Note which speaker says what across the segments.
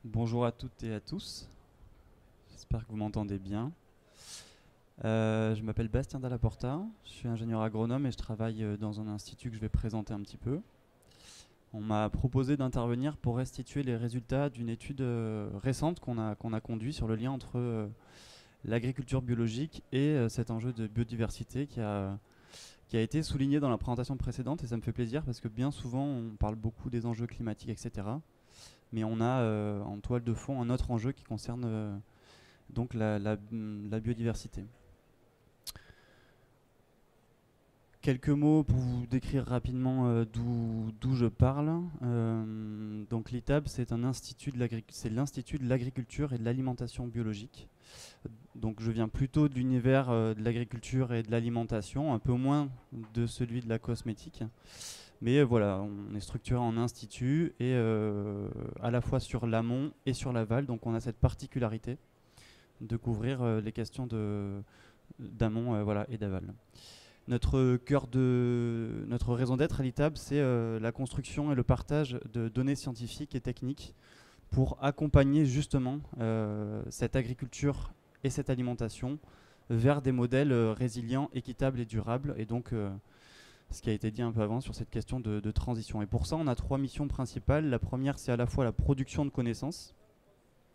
Speaker 1: Bonjour à toutes et à tous, j'espère que vous m'entendez bien. Je m'appelle Bastien Dallaporta, je suis ingénieur agronome et je travaille dans un institut que je vais présenter un petit peu. On m'a proposé d'intervenir pour restituer les résultats d'une étude récente qu'on a conduite sur le lien entre l'agriculture biologique et cet enjeu de biodiversité qui a été souligné dans la présentation précédente, et ça me fait plaisir parce que bien souvent on parle beaucoup des enjeux climatiques, etc. Mais on a en toile de fond un autre enjeu qui concerne donc la biodiversité. Quelques mots pour vous décrire rapidement d'où je parle. Donc l'ITAB, c'est l'Institut de l'agriculture et de l'alimentation biologique. Donc je viens plutôt de l'univers de l'agriculture et de l'alimentation, un peu moins de celui de la cosmétique. Mais voilà, on est structuré en institut et à la fois sur l'amont et sur l'aval. Donc on a cette particularité de couvrir les questions d'amont voilà, et d'aval. Notre raison d'être à l'ITAB, c'est la construction et le partage de données scientifiques et techniques pour accompagner justement cette agriculture et cette alimentation vers des modèles résilients, équitables et durables. Et donc, ce qui a été dit un peu avant sur cette question de transition. Et pour ça, on a 3 missions principales. La première, c'est à la fois la production de connaissances,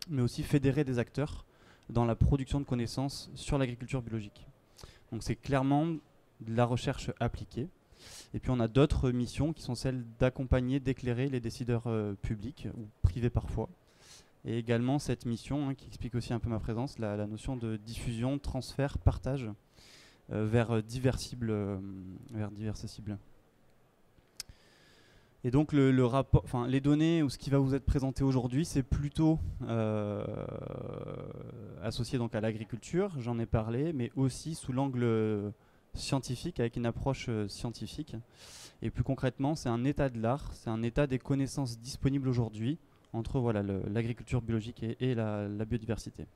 Speaker 1: mais aussi fédérer des acteurs dans la production de connaissances sur l'agriculture biologique. Donc c'est clairement de la recherche appliquée. Et puis on a d'autres missions qui sont celles d'accompagner, d'éclairer les décideurs publics, ou privés parfois. Et également cette mission, qui explique aussi un peu ma présence, la notion de diffusion, transfert, partage vers diverses cibles. Et donc le rapport, les données ou ce qui va vous être présenté aujourd'hui, c'est plutôt associé donc à l'agriculture, j'en ai parlé, mais aussi sous l'angle scientifique, avec une approche scientifique. Et plus concrètement, c'est un état de l'art, c'est un état des connaissances disponibles aujourd'hui entre voilà, l'agriculture biologique et la biodiversité.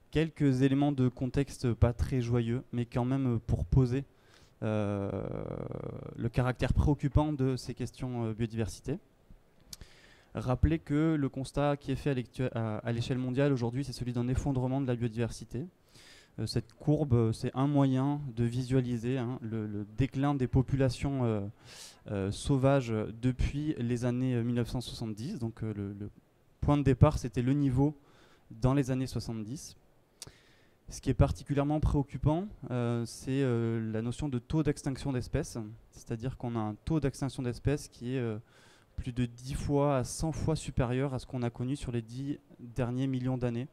Speaker 1: Quelques éléments de contexte pas très joyeux, mais quand même pour poser le caractère préoccupant de ces questions biodiversité. Rappelez que le constat qui est fait à l'échelle mondiale aujourd'hui, c'est celui d'un effondrement de la biodiversité. Cette courbe, c'est un moyen de visualiser le déclin des populations sauvages depuis les années 1970. Donc le point de départ, c'était le niveau dans les années 70. Ce qui est particulièrement préoccupant, c'est la notion de taux d'extinction d'espèces. C'est-à-dire qu'on a un taux d'extinction d'espèces qui est plus de 10 fois à 100 fois supérieur à ce qu'on a connu sur les 10 derniers millions d'années.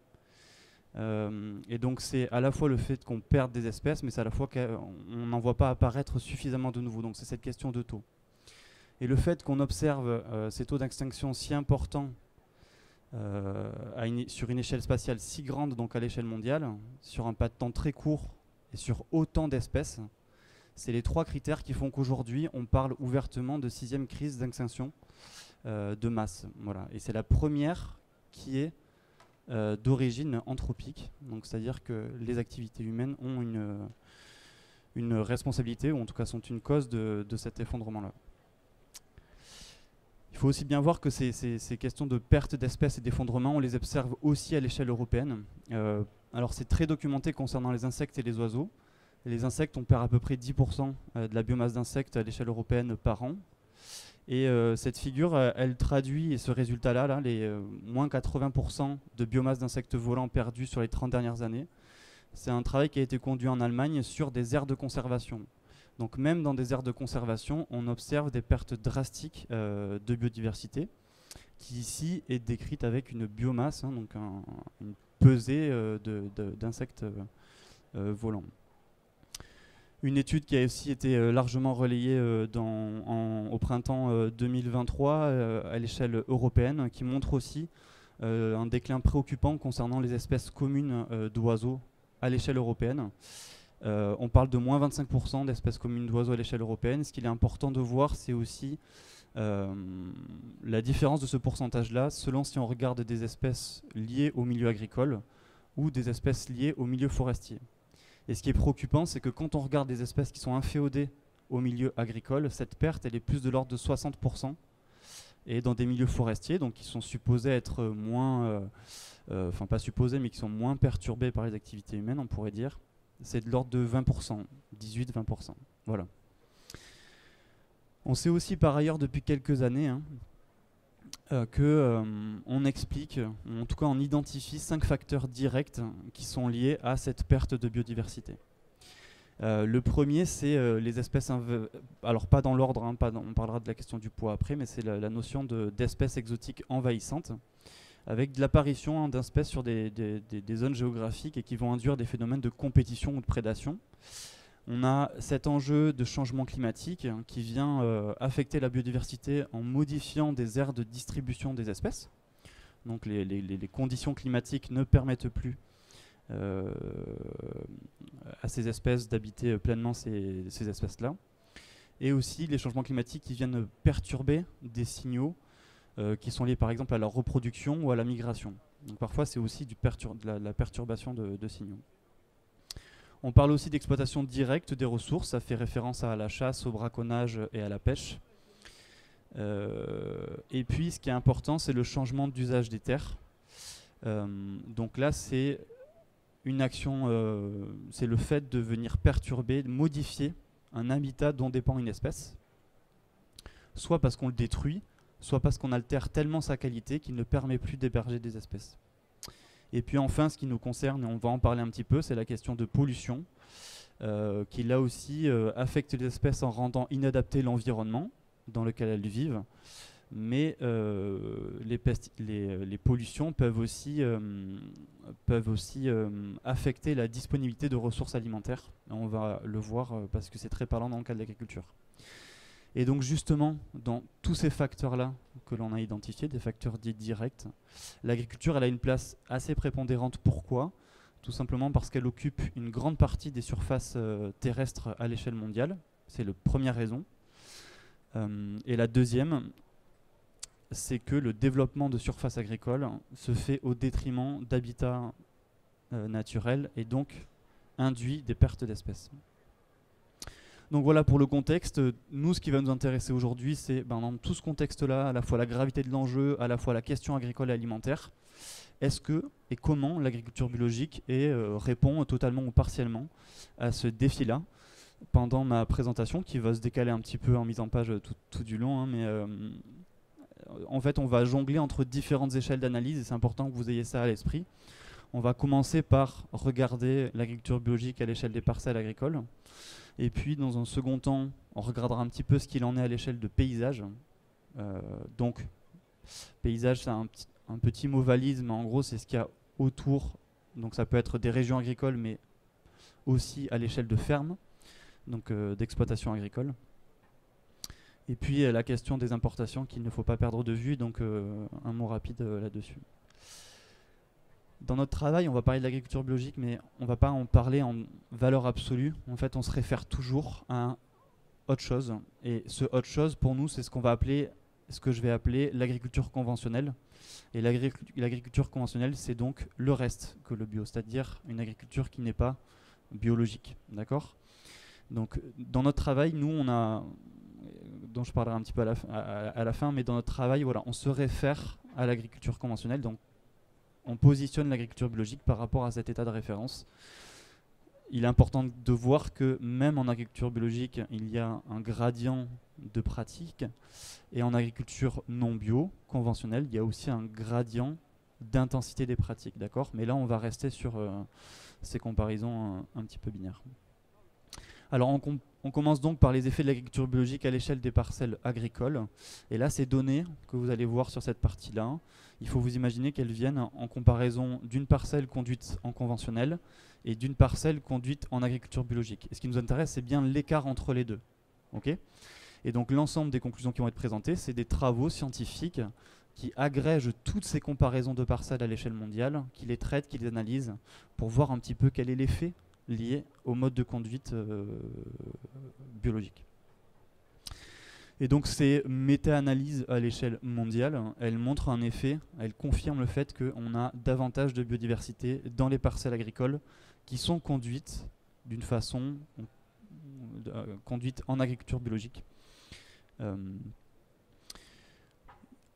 Speaker 1: Et donc c'est à la fois le fait qu'on perde des espèces, mais c'est à la fois qu'on n'en voit pas apparaître suffisamment de nouveau. Donc c'est cette question de taux. Et le fait qu'on observe ces taux d'extinction si importants sur une échelle spatiale si grande, donc à l'échelle mondiale, sur un pas de temps très court et sur autant d'espèces, c'est les 3 critères qui font qu'aujourd'hui on parle ouvertement de 6e crise d'extinction de masse. Voilà. Et c'est la première qui est d'origine anthropique, donc c'est-à-dire que les activités humaines ont une responsabilité, ou en tout cas sont une cause de cet effondrement-là. Il faut aussi bien voir que ces questions de perte d'espèces et d'effondrement, on les observe aussi à l'échelle européenne. Alors c'est très documenté concernant les insectes et les oiseaux. Les insectes, on perd à peu près 10% de la biomasse d'insectes à l'échelle européenne par an. Et cette figure, elle traduit, et ce résultat-là, les moins 80% de biomasse d'insectes volants perdus sur les 30 dernières années, c'est un travail qui a été conduit en Allemagne sur des aires de conservation. Donc même dans des aires de conservation, on observe des pertes drastiques de biodiversité, qui ici est décrite avec une biomasse, donc une pesée d'insectes volants. Une étude qui a aussi été largement relayée au printemps 2023 à l'échelle européenne, qui montre aussi un déclin préoccupant concernant les espèces communes d'oiseaux à l'échelle européenne. On parle de moins 25% d'espèces communes d'oiseaux à l'échelle européenne. Ce qu'il est important de voir, c'est aussi la différence de ce pourcentage-là selon si on regarde des espèces liées au milieu agricole ou des espèces liées au milieu forestier. Et ce qui est préoccupant, c'est que quand on regarde des espèces qui sont inféodées au milieu agricole, cette perte, elle est plus de l'ordre de 60%, et dans des milieux forestiers, donc qui sont supposés être moins, enfin pas supposés, mais qui sont moins perturbés par les activités humaines, on pourrait dire, c'est de l'ordre de 20%, 18-20%. Voilà. On sait aussi par ailleurs depuis quelques années qu'on explique, ou en tout cas on identifie 5 facteurs directs qui sont liés à cette perte de biodiversité. Le premier, c'est les espèces, alors pas dans l'ordre, hein, on parlera de la question du poids après, mais c'est la notion d'espèces exotiques envahissantes, avec de l'apparition d'espèces sur des zones géographiques et qui vont induire des phénomènes de compétition ou de prédation. On a cet enjeu de changement climatique qui vient affecter la biodiversité en modifiant des aires de distribution des espèces. Donc les conditions climatiques ne permettent plus à ces espèces d'habiter pleinement ces espèces-là. Et aussi les changements climatiques qui viennent perturber des signaux qui sont liés par exemple à la reproduction ou à la migration. Donc parfois c'est aussi de la perturbation de signaux. On parle aussi d'exploitation directe des ressources, ça fait référence à la chasse, au braconnage et à la pêche. Et puis ce qui est important, c'est le changement d'usage des terres. Donc là, c'est une action, c'est le fait de venir perturber, de modifier un habitat dont dépend une espèce, soit parce qu'on le détruit, soit parce qu'on altère tellement sa qualité qu'il ne permet plus d'héberger des espèces. Et puis enfin, ce qui nous concerne, et on va en parler un petit peu, c'est la question de pollution, qui là aussi affecte les espèces en rendant inadapté l'environnement dans lequel elles vivent. Mais les pollutions peuvent aussi affecter la disponibilité de ressources alimentaires. On va le voir parce que c'est très parlant dans le cas de l'agriculture. Et donc justement, dans tous ces facteurs-là que l'on a identifiés, des facteurs dits directs, l'agriculture elle a une place assez prépondérante. Pourquoi ? Tout simplement parce qu'elle occupe une grande partie des surfaces terrestres à l'échelle mondiale. C'est la première raison. Et la deuxième, c'est que le développement de surfaces agricoles se fait au détriment d'habitats naturels et donc induit des pertes d'espèces. Donc voilà pour le contexte. Nous, ce qui va nous intéresser aujourd'hui, c'est dans tout ce contexte-là, à la fois la gravité de l'enjeu, à la fois la question agricole et alimentaire, est-ce que et comment l'agriculture biologique répond totalement ou partiellement à ce défi-là. Pendant ma présentation, qui va se décaler un petit peu en mise en page tout du long, mais en fait, on va jongler entre différentes échelles d'analyse et c'est important que vous ayez ça à l'esprit. On va commencer par regarder l'agriculture biologique à l'échelle des parcelles agricoles. Et puis, dans un second temps, on regardera un petit peu ce qu'il en est à l'échelle de paysage. Donc, paysage, c'est un petit mot valise, mais en gros, c'est ce qu'il y a autour. Donc, ça peut être des régions agricoles, mais aussi à l'échelle de fermes, donc d'exploitation agricole. Et puis, la question des importations qu'il ne faut pas perdre de vue. Donc, un mot rapide là-dessus. Dans notre travail, on va parler de l'agriculture biologique, mais on ne va pas en parler en valeur absolue. En fait, on se réfère toujours à autre chose. Et ce autre chose, pour nous, c'est ce que je vais appeler l'agriculture conventionnelle. Et l'agriculture conventionnelle, c'est donc le reste que le bio, c'est-à-dire une agriculture qui n'est pas biologique. D'accord ? Donc, dans notre travail, nous, dont je parlerai un petit peu à la fin, mais dans notre travail, voilà, on se réfère à l'agriculture conventionnelle. Donc, on positionne l'agriculture biologique par rapport à cet état de référence. Il est important de voir que même en agriculture biologique, il y a un gradient de pratique. Et en agriculture non bio, conventionnelle, il y a aussi un gradient d'intensité des pratiques. D'accord ? Mais là, on va rester sur ces comparaisons un petit peu binaires. Alors, on commence donc par les effets de l'agriculture biologique à l'échelle des parcelles agricoles. Et là, ces données que vous allez voir sur cette partie-là, il faut vous imaginer qu'elles viennent en comparaison d'une parcelle conduite en conventionnel et d'une parcelle conduite en agriculture biologique. Et ce qui nous intéresse, c'est bien l'écart entre les deux. Okay ? Et donc, l'ensemble des conclusions qui vont être présentées, c'est des travaux scientifiques qui agrègent toutes ces comparaisons de parcelles à l'échelle mondiale, qui les traitent, qui les analysent, pour voir un petit peu quel est l'effet lié au mode de conduite biologique. Et donc ces méta-analyses à l'échelle mondiale, elles montrent un effet, elles confirment le fait qu'on a davantage de biodiversité dans les parcelles agricoles qui sont conduites d'une façon conduite en agriculture biologique.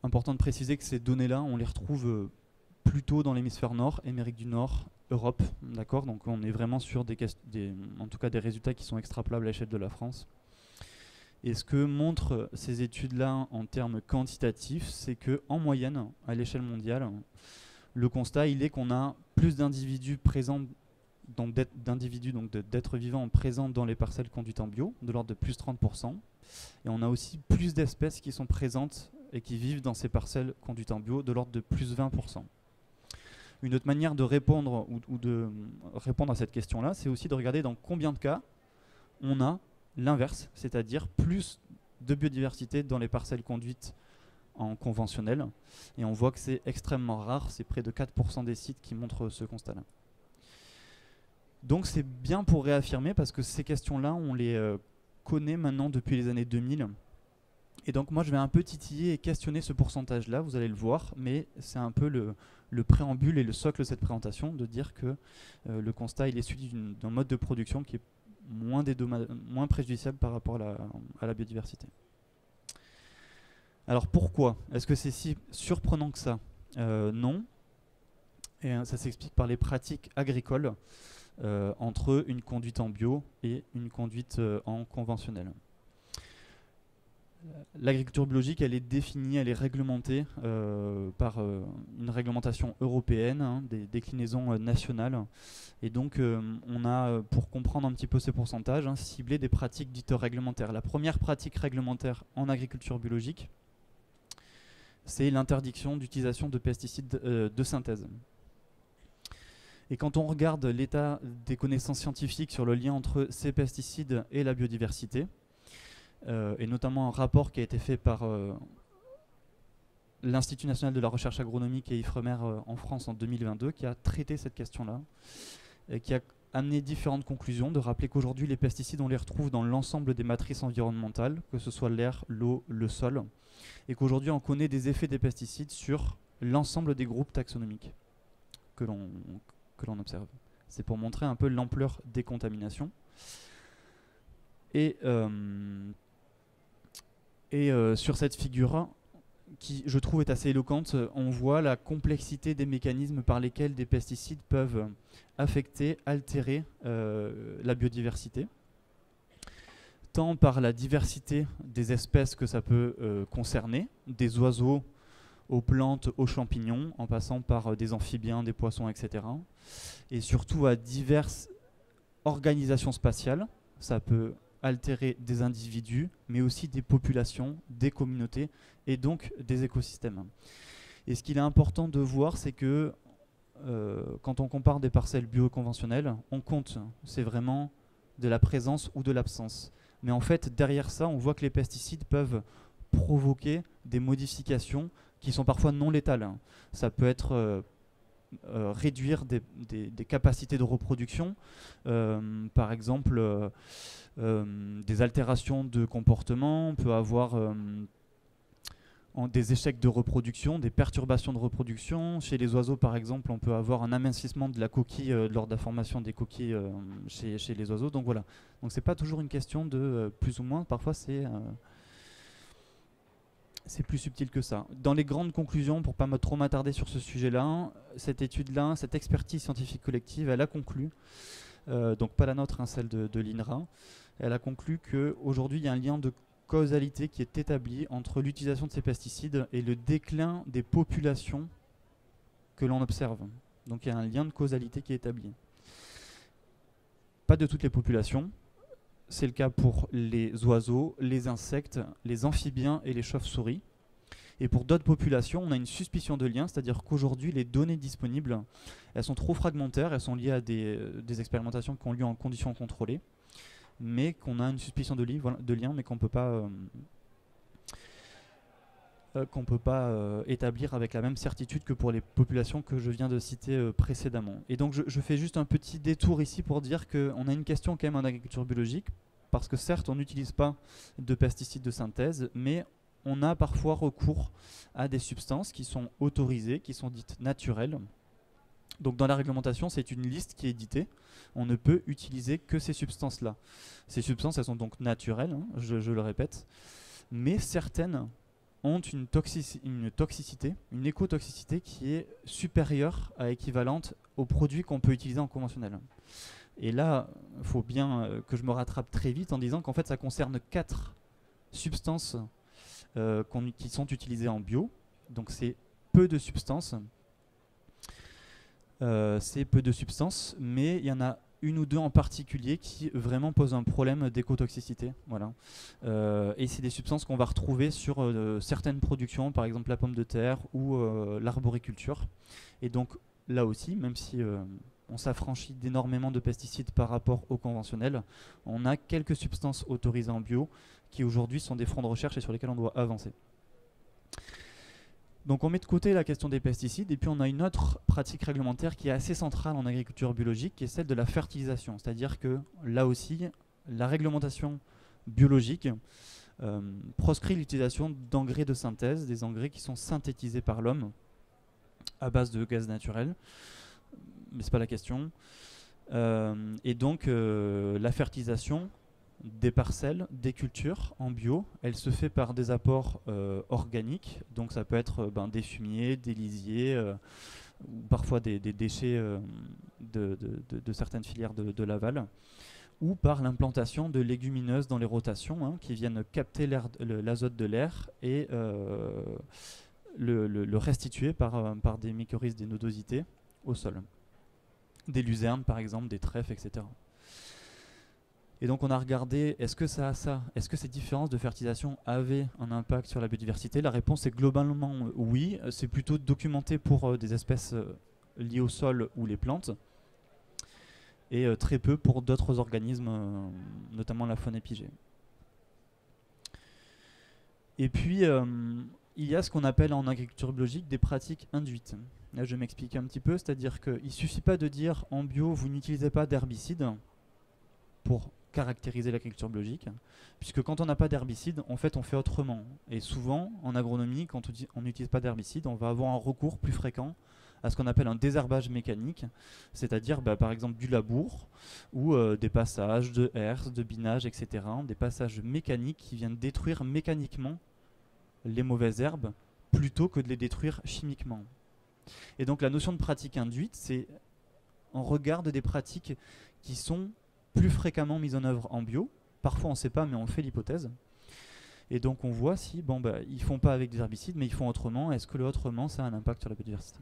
Speaker 1: Important de préciser que ces données-là, on les retrouve plutôt dans l'hémisphère nord, Amérique du Nord, Europe, d'accord. Donc on est vraiment sur en tout cas des résultats qui sont extrapolables à l'échelle de la France. Et ce que montrent ces études-là en termes quantitatifs, c'est qu'en moyenne, à l'échelle mondiale, le constat il est qu'on a plus d'individus présents, d'êtres vivants présents dans les parcelles conduites en bio, de l'ordre de plus 30%. Et on a aussi plus d'espèces qui sont présentes et qui vivent dans ces parcelles conduites en bio, de l'ordre de plus 20%. Une autre manière de répondre ou de répondre à cette question-là, c'est aussi de regarder dans combien de cas on a l'inverse, c'est-à-dire plus de biodiversité dans les parcelles conduites en conventionnel. Et on voit que c'est extrêmement rare, c'est près de 4% des sites qui montrent ce constat-là. Donc c'est bien pour réaffirmer, parce que ces questions-là, on les connaît maintenant depuis les années 2000. Et donc moi je vais un peu titiller et questionner ce pourcentage-là, vous allez le voir, mais c'est un peu le préambule et le socle de cette présentation, de dire que le constat il est celui d'un mode de production qui est moins préjudiciable par rapport à la biodiversité. Alors pourquoi est-ce que c'est si surprenant que ça? Non. Et ça s'explique par les pratiques agricoles entre une conduite en bio et une conduite en conventionnel. L'agriculture biologique, elle est définie, elle est réglementée par une réglementation européenne, hein, des déclinaisons nationales. Et donc, on a, pour comprendre un petit peu ces pourcentages, hein, ciblé des pratiques dites réglementaires. La première pratique réglementaire en agriculture biologique, c'est l'interdiction d'utilisation de pesticides de synthèse. Et quand on regarde l'état des connaissances scientifiques sur le lien entre ces pesticides et la biodiversité, et notamment un rapport qui a été fait par l'Institut national de la recherche agronomique et Ifremer en France en 2022, qui a traité cette question-là, et qui a amené différentes conclusions, de rappeler qu'aujourd'hui les pesticides, on les retrouve dans l'ensemble des matrices environnementales, que ce soit l'air, l'eau, le sol, et qu'aujourd'hui on connaît des effets des pesticides sur l'ensemble des groupes taxonomiques que l'on observe. C'est pour montrer un peu l'ampleur des contaminations. Et sur cette figure, qui je trouve est assez éloquente, on voit la complexité des mécanismes par lesquels des pesticides peuvent affecter, altérer la biodiversité, tant par la diversité des espèces que ça peut concerner, des oiseaux aux plantes, aux champignons, en passant par des amphibiens, des poissons, etc. Et surtout à diverses organisations spatiales. Ça peut altérer des individus, mais aussi des populations, des communautés et donc des écosystèmes. Et ce qu'il est important de voir, c'est que quand on compare des parcelles bioconventionnelles, on compte, c'est vraiment de la présence ou de l'absence. Mais en fait, derrière ça, on voit que les pesticides peuvent provoquer des modifications qui sont parfois non létales. Ça peut être réduire des capacités de reproduction, par exemple des altérations de comportement, on peut avoir des échecs de reproduction, des perturbations de reproduction. Chez les oiseaux par exemple, on peut avoir un amincissement de la coquille lors de la formation des coquilles chez les oiseaux. Donc voilà, donc c'est pas toujours une question de plus ou moins, parfois c'est plus subtil que ça. Dans les grandes conclusions, pour ne pas trop m'attarder sur ce sujet-là, cette étude-là, cette expertise scientifique collective, elle a conclu, donc pas la nôtre, hein, celle de l'INRA, elle a conclu qu'aujourd'hui, il y a un lien de causalité qui est établi entre l'utilisation de ces pesticides et le déclin des populations que l'on observe. Donc il y a un lien de causalité qui est établi. Pas de toutes les populations. C'est le cas pour les oiseaux, les insectes, les amphibiens et les chauves-souris. Et pour d'autres populations, on a une suspicion de lien, c'est-à-dire qu'aujourd'hui, les données disponibles, elles sont trop fragmentaires, elles sont liées à des expérimentations qui ont lieu en conditions contrôlées, mais qu'on a une suspicion de lien, mais qu'on ne peut pas établir avec la même certitude que pour les populations que je viens de citer précédemment. Et donc je fais juste un petit détour ici pour dire qu'on a une question quand même en agriculture biologique, parce que certes on n'utilise pas de pesticides de synthèse, mais on a parfois recours à des substances qui sont autorisées, qui sont dites naturelles. Donc dans la réglementation, c'est une liste qui est éditée. On ne peut utiliser que ces substances-là. Ces substances, elles sont donc naturelles, hein, je le répète, mais certaines ont une toxicité, une écotoxicité qui est supérieure à équivalente aux produits qu'on peut utiliser en conventionnel. Et là, il faut bien que je me rattrape très vite en disant qu'en fait ça concerne 4 substances qui sont utilisées en bio. Donc c'est peu de substances. Mais il y en a une ou deux en particulier qui vraiment posent un problème d'écotoxicité. Voilà. Et c'est des substances qu'on va retrouver sur certaines productions, par exemple la pomme de terre ou l'arboriculture. Et donc là aussi, même si on s'affranchit d'énormément de pesticides par rapport au conventionnel, on a quelques substances autorisées en bio qui aujourd'hui sont des fronts de recherche et sur lesquels on doit avancer. Donc on met de côté la question des pesticides et puis on a une autre pratique réglementaire qui est assez centrale en agriculture biologique, qui est celle de la fertilisation. C'est-à-dire que là aussi, la réglementation biologique proscrit l'utilisation d'engrais de synthèse, des engrais qui sont synthétisés par l'homme à base de gaz naturel. Mais c'est pas la question. Et donc la fertilisation des parcelles, des cultures en bio, elle se fait par des apports organiques, donc ça peut être des fumiers, des lisiers, ou parfois des déchets de certaines filières de l'aval, ou par l'implantation de légumineuses dans les rotations qui viennent capter l'azote de l'air et le restituer par des mycorhizes, des nodosités au sol. Des luzernes par exemple, des trèfles, etc. Et donc on a regardé, est-ce que ces différences de fertilisation avaient un impact sur la biodiversité? La réponse est globalement oui. C'est plutôt documenté pour des espèces liées au sol ou les plantes, et très peu pour d'autres organismes, notamment la faune épigée. Et puis, il y a ce qu'on appelle en agriculture biologique des pratiques induites. Là, je vais m'expliquer un petit peu, c'est-à-dire qu'il ne suffit pas de dire en bio, vous n'utilisez pas d'herbicides pour caractériser l'agriculture biologique, puisque quand on n'a pas d'herbicide, en fait, on fait autrement. Et souvent, en agronomie, quand on n'utilise pas d'herbicide, on va avoir un recours plus fréquent à ce qu'on appelle un désherbage mécanique, c'est-à-dire par exemple du labour ou des passages de herse, de binage, etc. Des passages mécaniques qui viennent détruire mécaniquement les mauvaises herbes plutôt que de les détruire chimiquement. Et donc la notion de pratique induite, c'est on regarde des pratiques qui sont plus fréquemment mises en œuvre en bio. Parfois on ne sait pas, mais on fait l'hypothèse. Et donc on voit si ils ne font pas avec des herbicides, mais ils font autrement. Est-ce que le autrement, ça a un impact sur la biodiversité?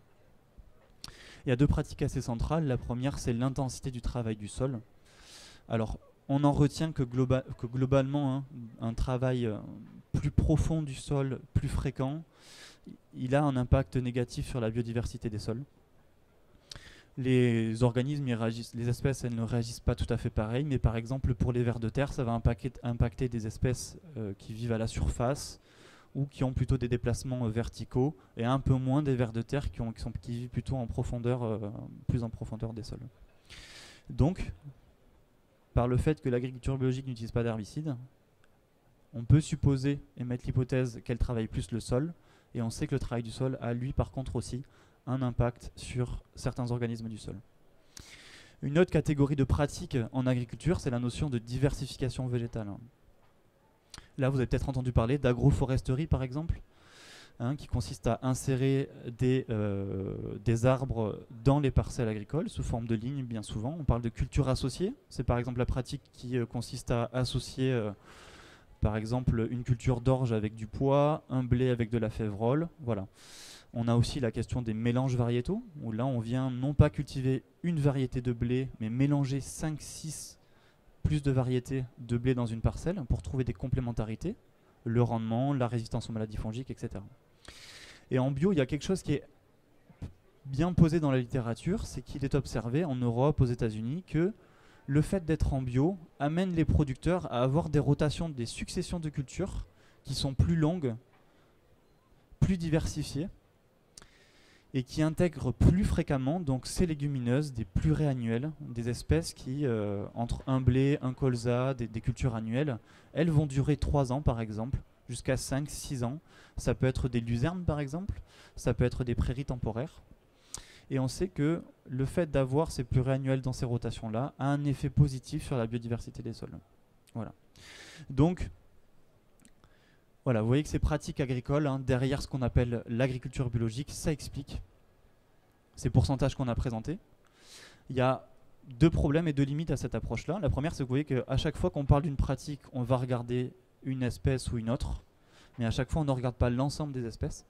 Speaker 1: Il y a deux pratiques assez centrales. La première, c'est l'intensité du travail du sol. Alors, on en retient que globalement, un travail plus profond du sol, plus fréquent, il a un impact négatif sur la biodiversité des sols. Les organismes, les espèces, elles ne réagissent pas tout à fait pareil, mais par exemple, pour les vers de terre, ça va impacter des espèces qui vivent à la surface ou qui ont plutôt des déplacements verticaux, et un peu moins des vers de terre qui vivent plutôt en profondeur, plus en profondeur des sols. Donc, par le fait que l'agriculture biologique n'utilise pas d'herbicides, on peut supposer et mettre l'hypothèse qu'elle travaille plus le sol, et on sait que le travail du sol a, lui, par contre aussi, un impact sur certains organismes du sol. Une autre catégorie de pratiques en agriculture, c'est la notion de diversification végétale. Là, vous avez peut-être entendu parler d'agroforesterie, par exemple, qui consiste à insérer des arbres dans les parcelles agricoles, sous forme de lignes, bien souvent. On parle de culture associée. C'est par exemple la pratique qui consiste à associer, par exemple, une culture d'orge avec du pois, un blé avec de la févrole. Voilà. On a aussi la question des mélanges variétaux, où là, on vient non pas cultiver une variété de blé, mais mélanger 5-6 plus de variétés de blé dans une parcelle pour trouver des complémentarités, le rendement, la résistance aux maladies fongiques, etc. Et en bio, il y a quelque chose qui est bien posé dans la littérature, c'est qu'il est observé en Europe, aux États-Unis, que le fait d'être en bio amène les producteurs à avoir des rotations, des successions de cultures qui sont plus longues, plus diversifiées, et qui intègrent plus fréquemment donc ces légumineuses, des plurées annuelles, des espèces qui, entre un blé, un colza, des cultures annuelles, elles vont durer 3 ans par exemple, jusqu'à 5-6 ans. Ça peut être des luzernes par exemple, ça peut être des prairies temporaires. Et on sait que le fait d'avoir ces plurées annuelles dans ces rotations-là a un effet positif sur la biodiversité des sols. Voilà. Donc, Voilà, vous voyez que ces pratiques agricoles, hein, derrière ce qu'on appelle l'agriculture biologique, ça explique ces pourcentages qu'on a présentés. Il y a deux problèmes et deux limites à cette approche-là. La première, c'est que vous voyez qu'à chaque fois qu'on parle d'une pratique, on va regarder une espèce ou une autre, mais à chaque fois, on ne regarde pas l'ensemble des espèces.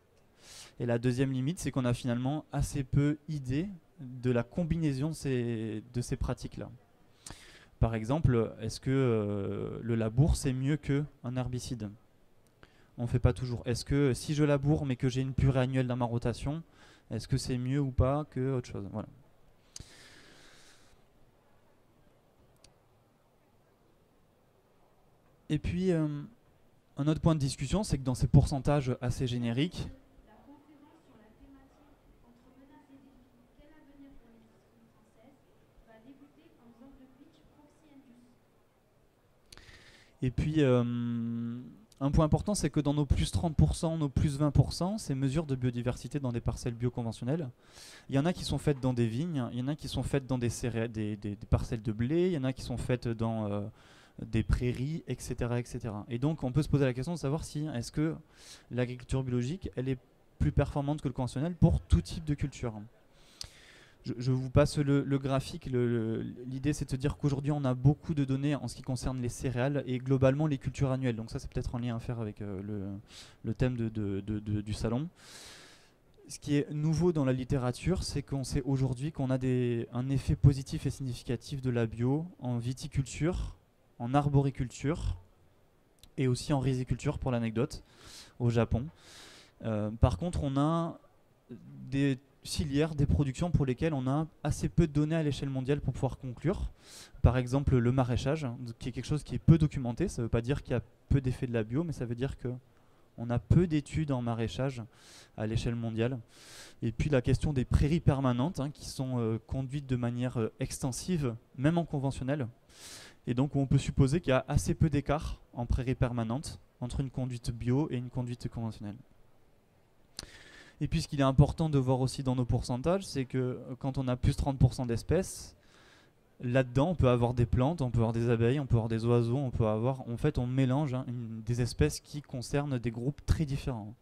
Speaker 1: Et la deuxième limite, c'est qu'on a finalement assez peu idée de la combinaison de ces pratiques-là. Par exemple, est-ce que le labour, c'est mieux qu'un herbicide? On ne fait pas toujours. Est-ce que si je laboure mais que j'ai une purée annuelle dans ma rotation, est-ce que c'est mieux ou pas que autre chose? Voilà. Et puis, un autre point de discussion, c'est que dans ces pourcentages assez génériques, et puis, un point important, c'est que dans nos plus 30%, nos plus 20%, ces mesures de biodiversité dans des parcelles bioconventionnelles, il y en a qui sont faites dans des vignes, il y en a qui sont faites dans des parcelles de blé, il y en a qui sont faites dans des prairies, etc., etc. Et donc, on peut se poser la question de savoir si est-ce que l'agriculture biologique, elle est plus performante que le conventionnel pour tout type de culture. Je vous passe le graphique. L'idée, c'est de se dire qu'aujourd'hui, on a beaucoup de données en ce qui concerne les céréales et globalement les cultures annuelles. Donc ça, c'est peut-être en lien à faire avec le thème du salon. Ce qui est nouveau dans la littérature, c'est qu'on sait aujourd'hui qu'on a un effet positif et significatif de la bio en viticulture, en arboriculture et aussi en riziculture, pour l'anecdote, au Japon. Par contre, on a des filières, des productions pour lesquelles on a assez peu de données à l'échelle mondiale pour pouvoir conclure. Par exemple, le maraîchage, qui est quelque chose qui est peu documenté. Ça ne veut pas dire qu'il y a peu d'effets de la bio, mais ça veut dire qu'on a peu d'études en maraîchage à l'échelle mondiale. Et puis la question des prairies permanentes, hein, qui sont conduites de manière extensive, même en conventionnel. Et donc on peut supposer qu'il y a assez peu d'écart en prairies permanentes entre une conduite bio et une conduite conventionnelle. Et puis ce qu'il est important de voir aussi dans nos pourcentages, c'est que quand on a plus 30% d'espèces, là-dedans on peut avoir des plantes, on peut avoir des abeilles, on peut avoir des oiseaux, on peut avoir... En fait on mélange des espèces qui concernent des groupes très différents.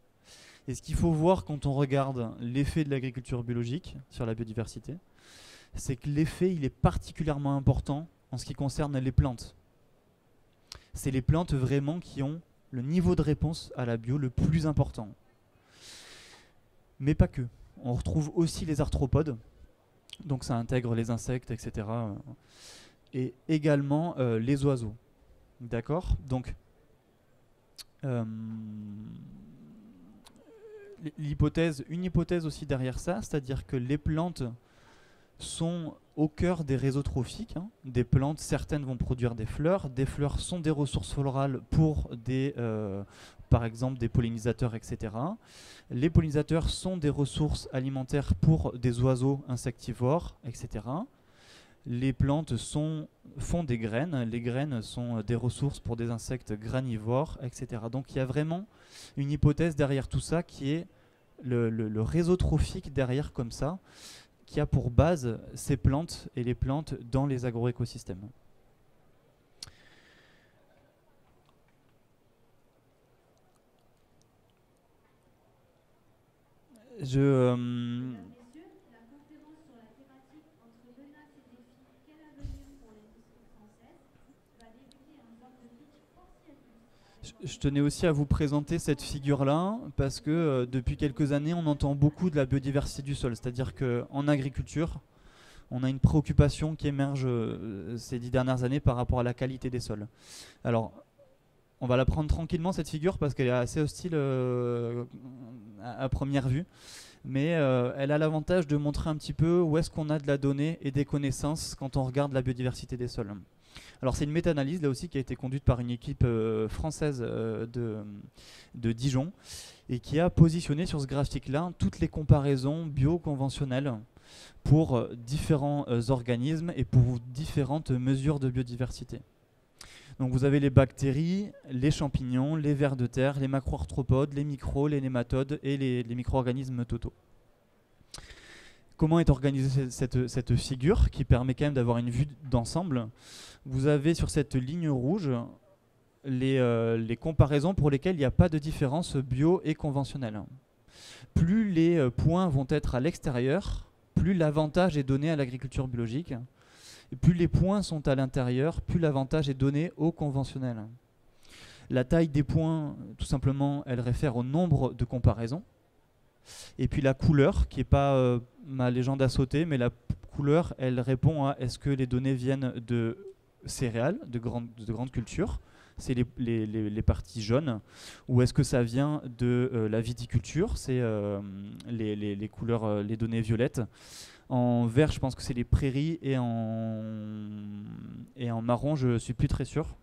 Speaker 1: Et ce qu'il faut voir quand on regarde l'effet de l'agriculture biologique sur la biodiversité, c'est que l'effet il est particulièrement important en ce qui concerne les plantes. C'est les plantes vraiment qui ont le niveau de réponse à la bio le plus important. Mais pas que. On retrouve aussi les arthropodes, donc ça intègre les insectes, etc. Et également les oiseaux. D'accord? Donc, une hypothèse aussi derrière ça, c'est-à-dire que les plantes sont au cœur des réseaux trophiques. Hein. Des plantes, certaines vont produire des fleurs sont des ressources florales pour par exemple des pollinisateurs, etc. Les pollinisateurs sont des ressources alimentaires pour des oiseaux insectivores, etc. Les plantes font des graines, les graines sont des ressources pour des insectes granivores, etc. Donc il y a vraiment une hypothèse derrière tout ça qui est le réseau trophique derrière comme ça, qui a pour base ces plantes et les plantes dans les agroécosystèmes. Je tenais aussi à vous présenter cette figure-là parce que depuis quelques années, on entend beaucoup de la biodiversité du sol. C'est-à-dire qu'en agriculture, on a une préoccupation qui émerge ces 10 dernières années par rapport à la qualité des sols. Alors, on va la prendre tranquillement, cette figure, parce qu'elle est assez hostile à première vue. Mais elle a l'avantage de montrer un petit peu où est-ce qu'on a de la donnée et des connaissances quand on regarde la biodiversité des sols. Alors c'est une méta-analyse là aussi qui a été conduite par une équipe française de Dijon et qui a positionné sur ce graphique-là toutes les comparaisons bio-conventionnelles pour différents organismes et pour différentes mesures de biodiversité. Donc vous avez les bactéries, les champignons, les vers de terre, les macro-arthropodes, les micros, les nématodes et les micro-organismes totaux. Comment est organisée cette figure qui permet quand même d'avoir une vue d'ensemble? Vous avez sur cette ligne rouge les comparaisons pour lesquelles il n'y a pas de différence bio et conventionnelle. Plus les points vont être à l'extérieur, plus l'avantage est donné à l'agriculture biologique. Et plus les points sont à l'intérieur, plus l'avantage est donné au conventionnel. La taille des points, tout simplement, elle réfère au nombre de comparaisons. Et puis la couleur, qui n'est pas ma légende à sauter, mais la couleur, elle répond à est-ce que les données viennent de céréales, de grandes cultures, c'est les parties jaunes, ou est-ce que ça vient de la viticulture, c'est les couleurs, les données violettes. En vert, je pense que c'est les prairies, et en marron, je suis plus très sûr.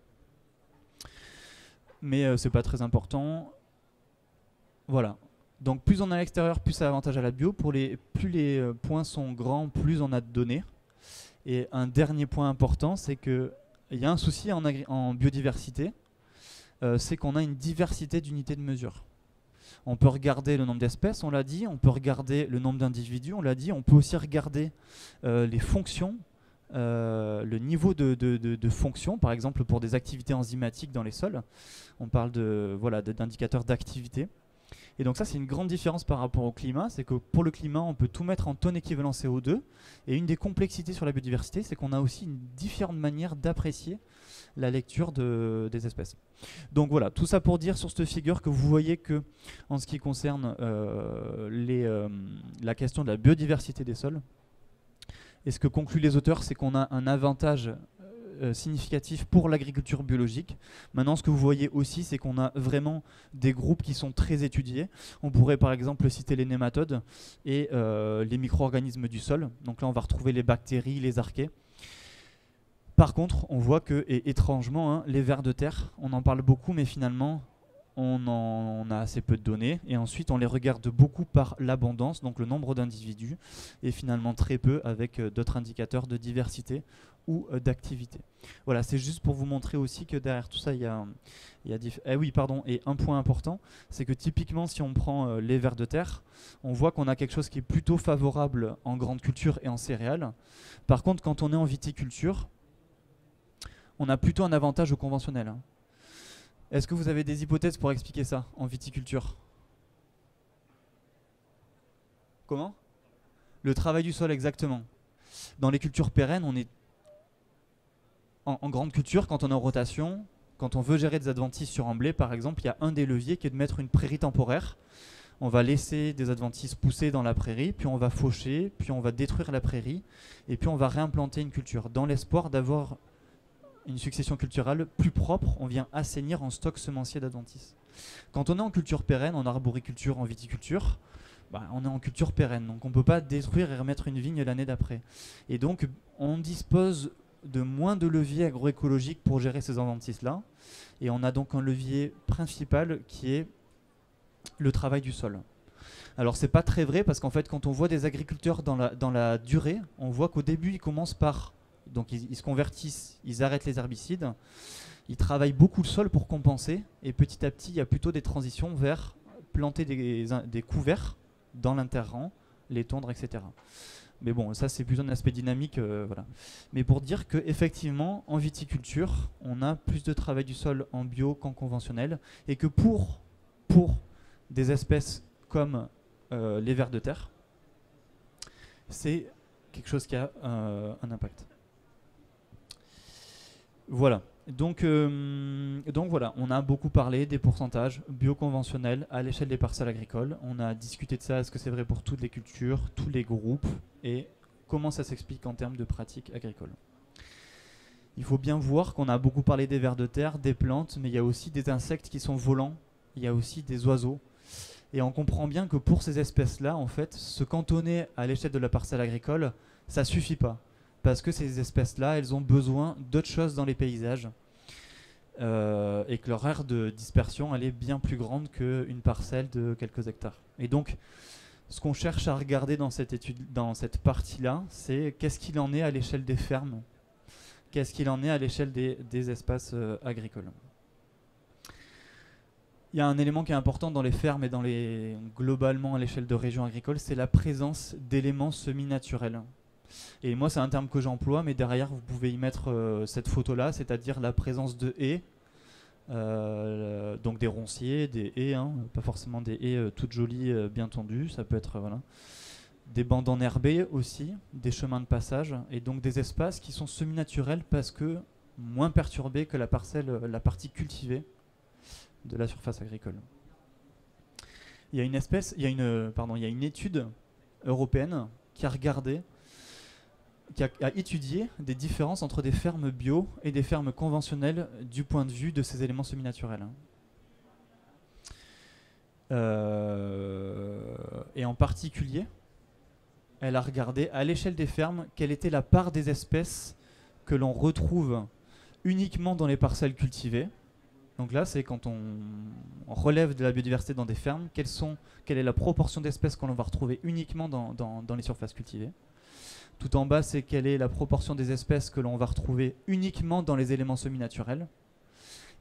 Speaker 1: Mais c'est pas très important. Voilà. Donc plus on est à l'extérieur, plus ça a avantage à la bio. Plus les points sont grands, plus on a de données. Et un dernier point important, c'est qu'il y a un souci en biodiversité, c'est qu'on a une diversité d'unités de mesure. On peut regarder le nombre d'espèces, on l'a dit, on peut regarder le nombre d'individus, on l'a dit, on peut aussi regarder les fonctions, le niveau de fonction, par exemple pour des activités enzymatiques dans les sols. On parle d'indicateurs d'activité. Et donc ça, c'est une grande différence par rapport au climat, c'est que pour le climat, on peut tout mettre en tonnes équivalent CO2, et une des complexités sur la biodiversité, c'est qu'on a aussi une différente manière d'apprécier la lecture des espèces. Donc voilà, tout ça pour dire sur cette figure que vous voyez que, en ce qui concerne la question de la biodiversité des sols, et ce que concluent les auteurs, c'est qu'on a un avantage significatif pour l'agriculture biologique. Maintenant, ce que vous voyez aussi, c'est qu'on a vraiment des groupes qui sont très étudiés. On pourrait par exemple citer les nématodes et les micro-organismes du sol. Donc là, on va retrouver les bactéries, les archées. Par contre, on voit que, et étrangement, hein, les vers de terre, on en parle beaucoup, mais finalement, on a assez peu de données. Et ensuite, on les regarde beaucoup par l'abondance, donc le nombre d'individus, et finalement très peu avec d'autres indicateurs de diversité ou d'activité. Voilà, c'est juste pour vous montrer aussi que derrière tout ça, il y a et un point important, c'est que typiquement, si on prend les vers de terre, on voit qu'on a quelque chose qui est plutôt favorable en grande culture et en céréales. Par contre, quand on est en viticulture, on a plutôt un avantage au conventionnel. Hein. Est-ce que vous avez des hypothèses pour expliquer ça en viticulture? Comment? Le travail du sol, exactement. Dans les cultures pérennes, on est en grande culture, quand on est en rotation, quand on veut gérer des adventices sur un blé, par exemple, il y a un des leviers qui est de mettre une prairie temporaire. On va laisser des adventices pousser dans la prairie, puis on va faucher, puis on va détruire la prairie, et puis on va réimplanter une culture, dans l'espoir d'avoir une succession culturelle plus propre. On vient assainir en stock semencier d'adventices. Quand on est en culture pérenne, en arboriculture, en viticulture, on est en culture pérenne, donc on ne peut pas détruire et remettre une vigne l'année d'après. Et donc on dispose de moins de leviers agroécologiques pour gérer ces adventices-là, et on a donc un levier principal qui est le travail du sol. Alors c'est pas très vrai, parce qu'en fait quand on voit des agriculteurs dans la durée, on voit qu'au début ils commencent par... Donc ils se convertissent, ils arrêtent les herbicides, ils travaillent beaucoup le sol pour compenser, et petit à petit il y a plutôt des transitions vers planter des couverts dans l'interrang, les tondre, etc. Mais bon, ça c'est plutôt un aspect dynamique, voilà. Mais pour dire qu'effectivement, en viticulture, on a plus de travail du sol en bio qu'en conventionnel, et que pour des espèces comme les vers de terre, c'est quelque chose qui a un impact. Voilà. Donc voilà, on a beaucoup parlé des pourcentages bio-conventionnels à l'échelle des parcelles agricoles. On a discuté de ça, est-ce que c'est vrai pour toutes les cultures, tous les groupes, et comment ça s'explique en termes de pratiques agricoles. Il faut bien voir qu'on a beaucoup parlé des vers de terre, des plantes, mais il y a aussi des insectes qui sont volants, il y a aussi des oiseaux. Et on comprend bien que pour ces espèces-là, en fait, se cantonner à l'échelle de la parcelle agricole, ça suffit pas. Parce que ces espèces-là, elles ont besoin d'autres choses dans les paysages, et que leur aire de dispersion, elle est bien plus grande qu'une parcelle de quelques hectares. Et donc, ce qu'on cherche à regarder dans cette étude, dans cette partie-là, c'est qu'est-ce qu'il en est à l'échelle des fermes, qu'est-ce qu'il en est à l'échelle des espaces agricoles. Il y a un élément qui est important dans les fermes et globalement à l'échelle de régions agricoles, c'est la présence d'éléments semi-naturels. Et moi, c'est un terme que j'emploie, mais derrière, vous pouvez y mettre cette photo-là, c'est-à-dire la présence de haies, Donc des ronciers, des haies, hein, pas forcément des haies toutes jolies, bien tendues, ça peut être voilà. Des bandes enherbées aussi, des chemins de passage, et donc des espaces qui sont semi-naturels parce que moins perturbés que la partie cultivée de la surface agricole. Il y a une étude européenne qui a regardé, a étudié des différences entre des fermes bio et des fermes conventionnelles du point de vue de ces éléments semi-naturels. Et en particulier, elle a regardé à l'échelle des fermes quelle était la part des espèces que l'on retrouve uniquement dans les parcelles cultivées. Donc là, c'est quand on relève de la biodiversité dans des fermes, quelle est la proportion d'espèces que l'on va retrouver uniquement dans les surfaces cultivées. Tout en bas, c'est quelle est la proportion des espèces que l'on va retrouver uniquement dans les éléments semi-naturels.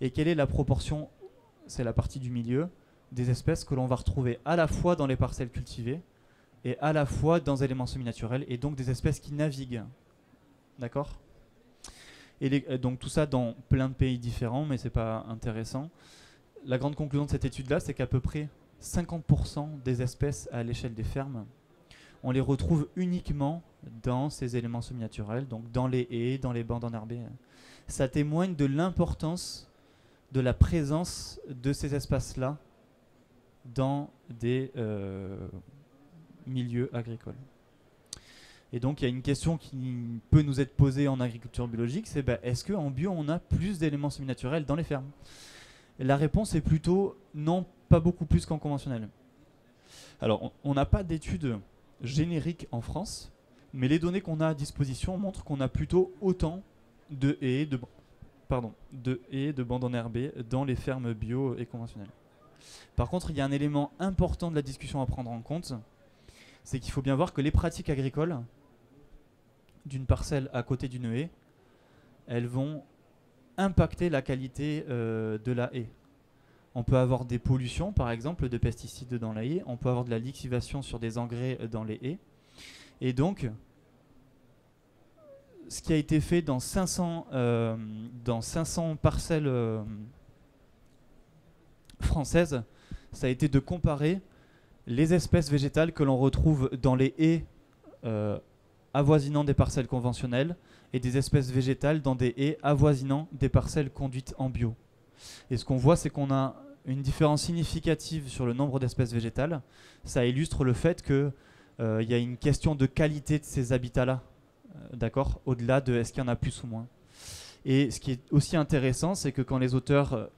Speaker 1: Et quelle est la proportion, c'est la partie du milieu, des espèces que l'on va retrouver à la fois dans les parcelles cultivées et à la fois dans les éléments semi-naturels, et donc des espèces qui naviguent. D'accord ? Et donc tout ça dans plein de pays différents, mais c'est pas intéressant. La grande conclusion de cette étude-là, c'est qu'à peu près 50% des espèces à l'échelle des fermes, on les retrouve uniquement dans ces éléments semi-naturels, donc dans les haies, dans les bandes enherbées. Ça témoigne de l'importance de la présence de ces espaces-là dans des milieux agricoles. Et donc il y a une question qui peut nous être posée en agriculture biologique, c'est est-ce qu'en bio on a plus d'éléments semi-naturels dans les fermes ? Et la réponse est plutôt non, pas beaucoup plus qu'en conventionnel. Alors on n'a pas d'études génériques en France, mais les données qu'on a à disposition montrent qu'on a plutôt autant de haies, de bandes enherbées dans les fermes bio et conventionnelles. Par contre, il y a un élément important de la discussion à prendre en compte, c'est qu'il faut bien voir que les pratiques agricoles d'une parcelle à côté d'une haie, elles vont impacter la qualité de la haie. On peut avoir des pollutions, par exemple, de pesticides dans la haie, on peut avoir de la lixivation sur des engrais dans les haies. Et donc, ce qui a été fait dans 500 parcelles françaises, ça a été de comparer les espèces végétales que l'on retrouve dans les haies avoisinant des parcelles conventionnelles et des espèces végétales dans des haies avoisinant des parcelles conduites en bio. Et ce qu'on voit, c'est qu'on a une différence significative sur le nombre d'espèces végétales. Ça illustre le fait qu'il y a une question de qualité de ces habitats-là, d'accord, au-delà de est-ce qu'il y en a plus ou moins. Et ce qui est aussi intéressant, c'est que quand les auteurs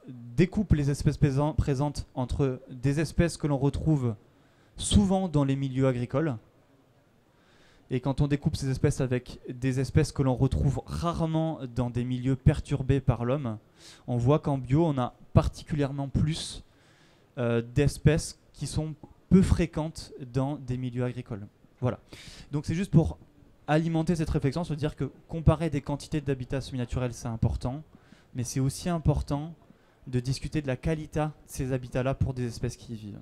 Speaker 1: découpent les espèces présentes entre des espèces que l'on retrouve souvent dans les milieux agricoles, et quand on découpe ces espèces avec des espèces que l'on retrouve rarement dans des milieux perturbés par l'homme, on voit qu'en bio, on a particulièrement plus d'espèces qui sont peu fréquentes dans des milieux agricoles. Voilà. Donc c'est juste pour alimenter cette réflexion, se dire que comparer des quantités d'habitats semi-naturels, c'est important, mais c'est aussi important de discuter de la qualité de ces habitats-là pour des espèces qui y vivent.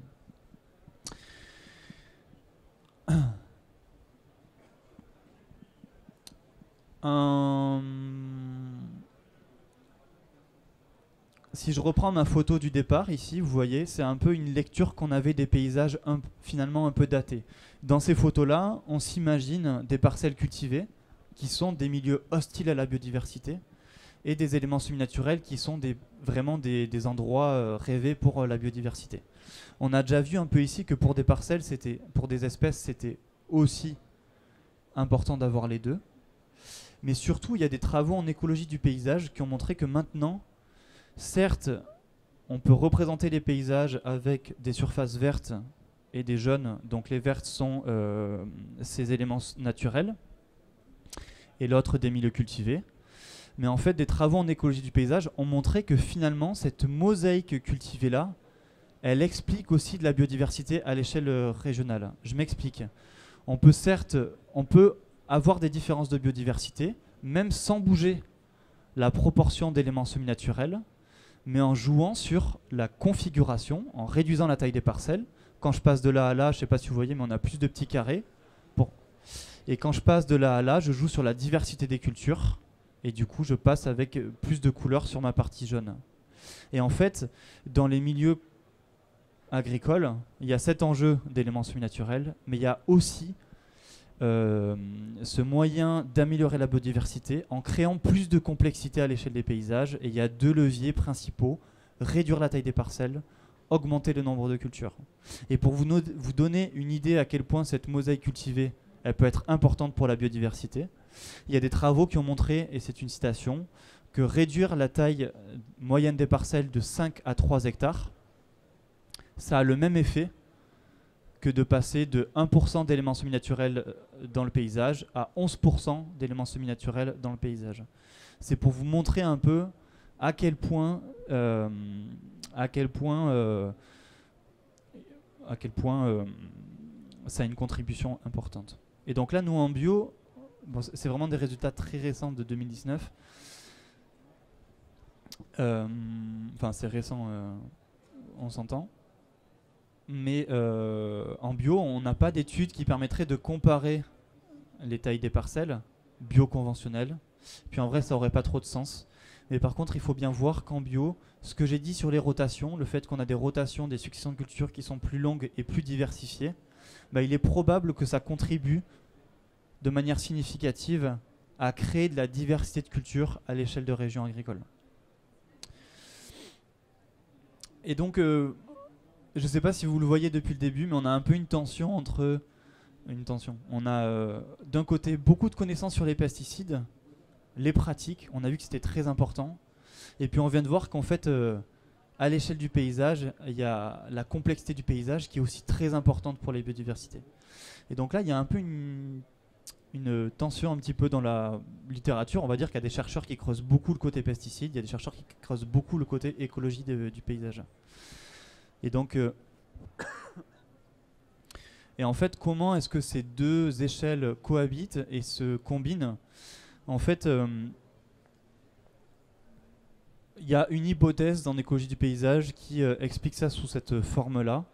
Speaker 1: Si je reprends ma photo du départ ici, vous voyez, c'est un peu une lecture qu'on avait des paysages finalement un peu datés. Dans ces photos-là, on s'imagine des parcelles cultivées qui sont des milieux hostiles à la biodiversité et des éléments semi-naturels qui sont vraiment des endroits rêvés pour la biodiversité. On a déjà vu un peu ici que pour des parcelles, pour des espèces, c'était aussi important d'avoir les deux. Mais surtout, il y a des travaux en écologie du paysage qui ont montré que maintenant, certes, on peut représenter les paysages avec des surfaces vertes et des jaunes. Donc les vertes sont ces éléments naturels et l'autre des milieux cultivés. Mais en fait, des travaux en écologie du paysage ont montré que finalement, cette mosaïque cultivée-là, elle explique aussi de la biodiversité à l'échelle régionale. Je m'explique. On peut avoir des différences de biodiversité, même sans bouger la proportion d'éléments semi-naturels, mais en jouant sur la configuration, en réduisant la taille des parcelles. Quand je passe de là à là, je ne sais pas si vous voyez, mais on a plus de petits carrés. Bon. Et quand je passe de là à là, je joue sur la diversité des cultures, et du coup, je passe avec plus de couleurs sur ma partie jaune. Et en fait, dans les milieux agricoles, il y a cet enjeu d'éléments semi-naturels, mais il y a aussi ce moyen d'améliorer la biodiversité en créant plus de complexité à l'échelle des paysages. Et il y a 2 leviers principaux: réduire la taille des parcelles, augmenter le nombre de cultures. Et pour vous donner une idée à quel point cette mosaïque cultivée elle peut être importante pour la biodiversité, il y a des travaux qui ont montré, et c'est une citation, que réduire la taille moyenne des parcelles de 5 à 3 hectares, ça a le même effet que de passer de 1% d'éléments semi-naturels dans le paysage à 11% d'éléments semi-naturels dans le paysage. C'est pour vous montrer un peu à quel point ça a une contribution importante. Et donc là, nous en bio, bon, c'est vraiment des résultats très récents de 2019. Enfin, c'est récent, on s'entend. Mais en bio, on n'a pas d'études qui permettraient de comparer les tailles des parcelles bio conventionnelles. Puis en vrai, ça n'aurait pas trop de sens. Mais par contre, il faut bien voir qu'en bio, ce que j'ai dit sur les rotations, le fait qu'on a des rotations, des successions de cultures qui sont plus longues et plus diversifiées, bah, il est probable que ça contribue de manière significative à créer de la diversité de cultures à l'échelle de régions agricoles. Et donc, je ne sais pas si vous le voyez depuis le début, mais on a un peu une tension entre... On a d'un côté beaucoup de connaissances sur les pesticides, les pratiques, on a vu que c'était très important. Et puis on vient de voir qu'en fait, à l'échelle du paysage, il y a la complexité du paysage qui est aussi très importante pour les biodiversités. Et donc là, il y a un peu une tension un petit peu dans la littérature. On va dire qu'il y a des chercheurs qui creusent beaucoup le côté pesticides, il y a des chercheurs qui creusent beaucoup le côté écologie du paysage. Et donc... Et en fait, comment est-ce que ces 2 échelles cohabitent et se combinent? En fait, il y a une hypothèse dans l'écologie du paysage qui explique ça sous cette forme-là.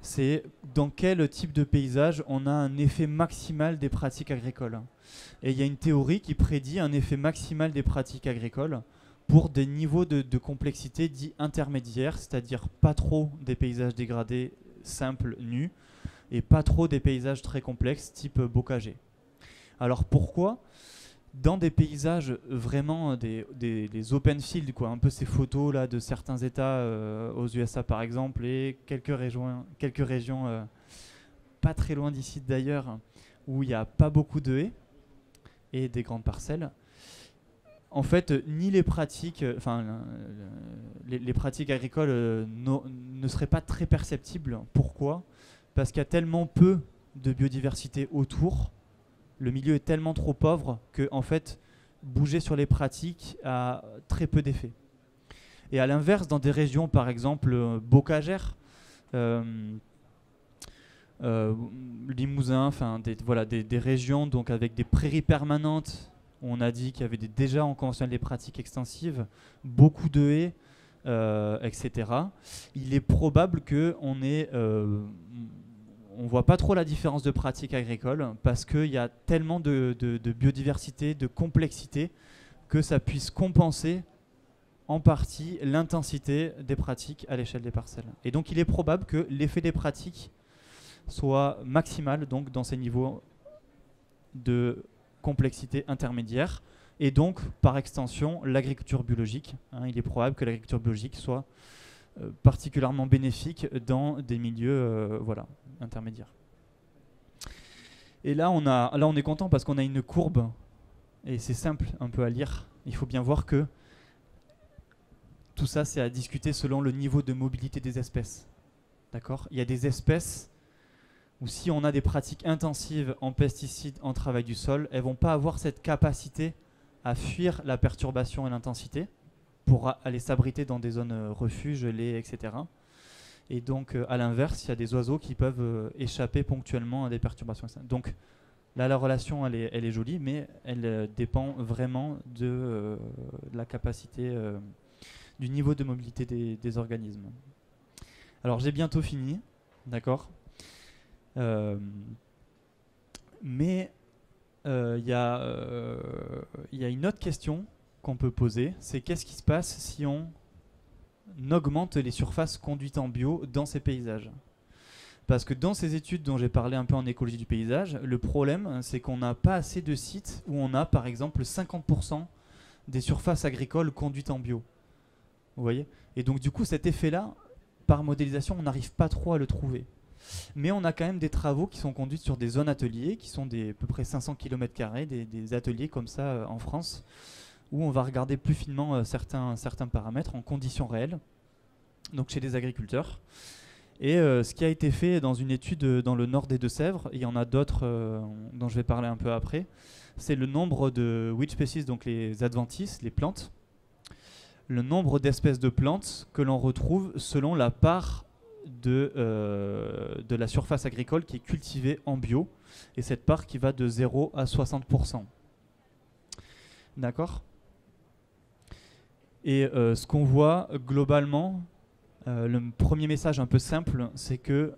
Speaker 1: C'est dans quel type de paysage on a un effet maximal des pratiques agricoles. Et il y a une théorie qui prédit un effet maximal des pratiques agricoles pour des niveaux de complexité dits intermédiaires, c'est-à-dire pas trop des paysages dégradés, simples, nus, et pas trop des paysages très complexes, type bocagers. Alors pourquoi ? Dans des paysages vraiment des open fields, quoi, un peu ces photos là de certains États aux USA par exemple, et quelques régions pas très loin d'ici d'ailleurs, où il n'y a pas beaucoup de haies et des grandes parcelles. En fait, ni les pratiques, les pratiques agricoles ne seraient pas très perceptibles. Pourquoi ? Parce qu'il y a tellement peu de biodiversité autour, le milieu est tellement trop pauvre que en fait, bouger sur les pratiques a très peu d'effet. Et à l'inverse, dans des régions, par exemple, bocagères, Limousin, des régions donc avec des prairies permanentes, où on a dit qu'il y avait déjà en conventionnel des pratiques extensives, beaucoup de haies, etc. Il est probable qu'on ait... on voit pas trop la différence de pratique agricole parce qu'il y a tellement de biodiversité, de complexité, que ça puisse compenser en partie l'intensité des pratiques à l'échelle des parcelles. Et donc il est probable que l'effet des pratiques soit maximal donc, dans ces niveaux de complexité intermédiaire, et donc par extension l'agriculture biologique. Il est probable que l'agriculture biologique soit particulièrement bénéfique dans des milieux intermédiaires. Et là on est content parce qu'on a une courbe, et c'est simple un peu à lire. Il faut bien voir que tout ça c'est à discuter selon le niveau de mobilité des espèces. D'accord ? Il y a des espèces où si on a des pratiques intensives en pesticides, en travail du sol, elles ne vont pas avoir cette capacité à fuir la perturbation et l'intensité pour aller s'abriter dans des zones refuges, gelées, etc. Et donc, à l'inverse, il y a des oiseaux qui peuvent échapper ponctuellement à des perturbations. Donc, là, la relation, elle est jolie, mais elle dépend vraiment de la capacité, du niveau de mobilité des organismes. Alors, j'ai bientôt fini, d'accord ? Mais il y a une autre question qu'on peut poser, c'est qu'est-ce qui se passe si on n'augmente les surfaces conduites en bio dans ces paysages. Parce que dans ces études dont j'ai parlé un peu en écologie du paysage, le problème, c'est qu'on n'a pas assez de sites où on a, par exemple, 50% des surfaces agricoles conduites en bio. Vous voyez ? Et donc, du coup, cet effet-là, par modélisation, on n'arrive pas trop à le trouver. Mais on a quand même des travaux qui sont conduits sur des zones ateliers, qui sont à peu près 500 km², des ateliers comme ça en France, où on va regarder plus finement certains paramètres en conditions réelles, donc chez des agriculteurs. Et ce qui a été fait dans une étude dans le nord des Deux-Sèvres, il y en a d'autres dont je vais parler un peu après, c'est le nombre de weed species, donc les adventices, les plantes, le nombre d'espèces de plantes que l'on retrouve selon la part de la surface agricole qui est cultivée en bio, et cette part qui va de 0 à 60%. D'accord ? Et ce qu'on voit globalement, le premier message un peu simple, c'est que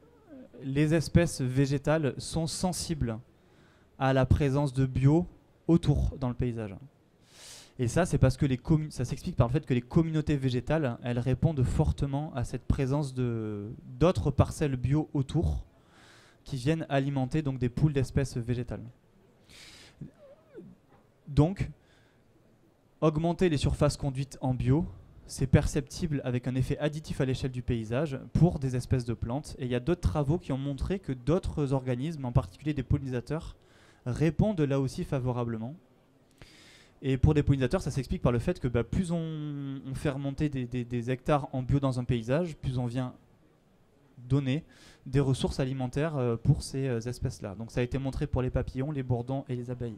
Speaker 1: les espèces végétales sont sensibles à la présence de bio autour dans le paysage. Et ça, c'est parce que ça s'explique par le fait que les communautés végétales, elles répondent fortement à cette présence d'autres parcelles bio autour qui viennent alimenter donc des poules d'espèces végétales. Donc, augmenter les surfaces conduites en bio, c'est perceptible avec un effet additif à l'échelle du paysage pour des espèces de plantes. Et il y a d'autres travaux qui ont montré que d'autres organismes, en particulier des pollinisateurs, répondent là aussi favorablement. Et pour des pollinisateurs, ça s'explique par le fait que plus on fait remonter des hectares en bio dans un paysage, plus on vient donner des ressources alimentaires pour ces espèces-là. Donc ça a été montré pour les papillons, les bourdons et les abeilles.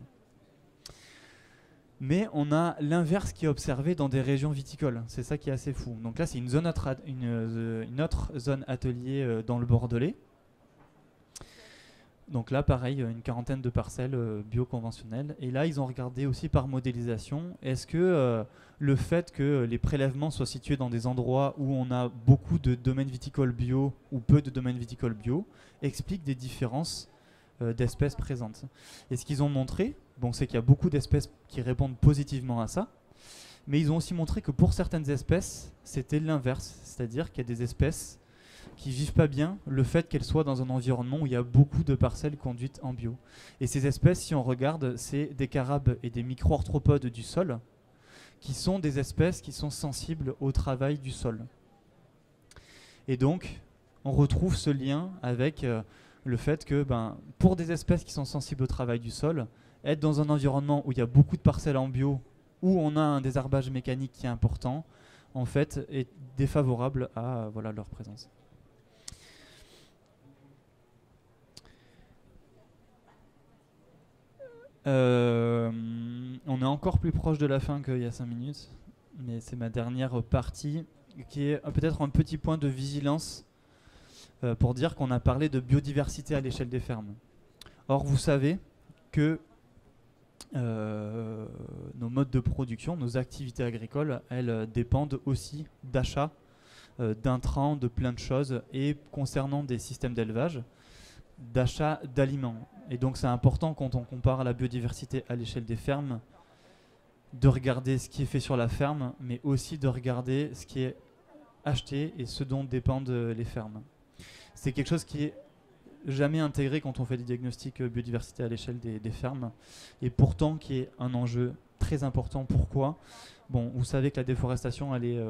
Speaker 1: Mais on a l'inverse qui est observé dans des régions viticoles. C'est ça qui est assez fou. Donc là, c'est une autre zone atelier dans le Bordelais. Donc là, pareil, une quarantaine de parcelles bioconventionnelles. Et là, ils ont regardé aussi par modélisation, est-ce que le fait que les prélèvements soient situés dans des endroits où on a beaucoup de domaines viticoles bio ou peu de domaines viticoles bio explique des différences d'espèces présentes. Et ce qu'ils ont montré, c'est qu'il y a beaucoup d'espèces qui répondent positivement à ça, mais ils ont aussi montré que pour certaines espèces, c'était l'inverse, c'est-à-dire qu'il y a des espèces qui vivent pas bien le fait qu'elles soient dans un environnement où il y a beaucoup de parcelles conduites en bio. Et ces espèces, si on regarde, c'est des carabes et des micro-arthropodes du sol, qui sont des espèces qui sont sensibles au travail du sol. Et donc, on retrouve ce lien avec le fait que pour des espèces qui sont sensibles au travail du sol, être dans un environnement où il y a beaucoup de parcelles en bio, où on a un désherbage mécanique qui est important, en fait, est défavorable à leur présence. On est encore plus proche de la fin qu'il y a 5 minutes, mais c'est ma dernière partie, qui est peut-être un petit point de vigilance pour dire qu'on a parlé de biodiversité à l'échelle des fermes. Or, vous savez que nos modes de production, nos activités agricoles, elles dépendent aussi d'achats, d'intrants, de plein de choses, et concernant des systèmes d'élevage, d'achat d'aliments. Et donc c'est important quand on compare la biodiversité à l'échelle des fermes, de regarder ce qui est fait sur la ferme, mais aussi de regarder ce qui est acheté et ce dont dépendent les fermes. C'est quelque chose qui est jamais intégré quand on fait des diagnostics biodiversité à l'échelle des fermes, et pourtant qui est un enjeu très important. Pourquoi ? Vous savez que la déforestation, elle est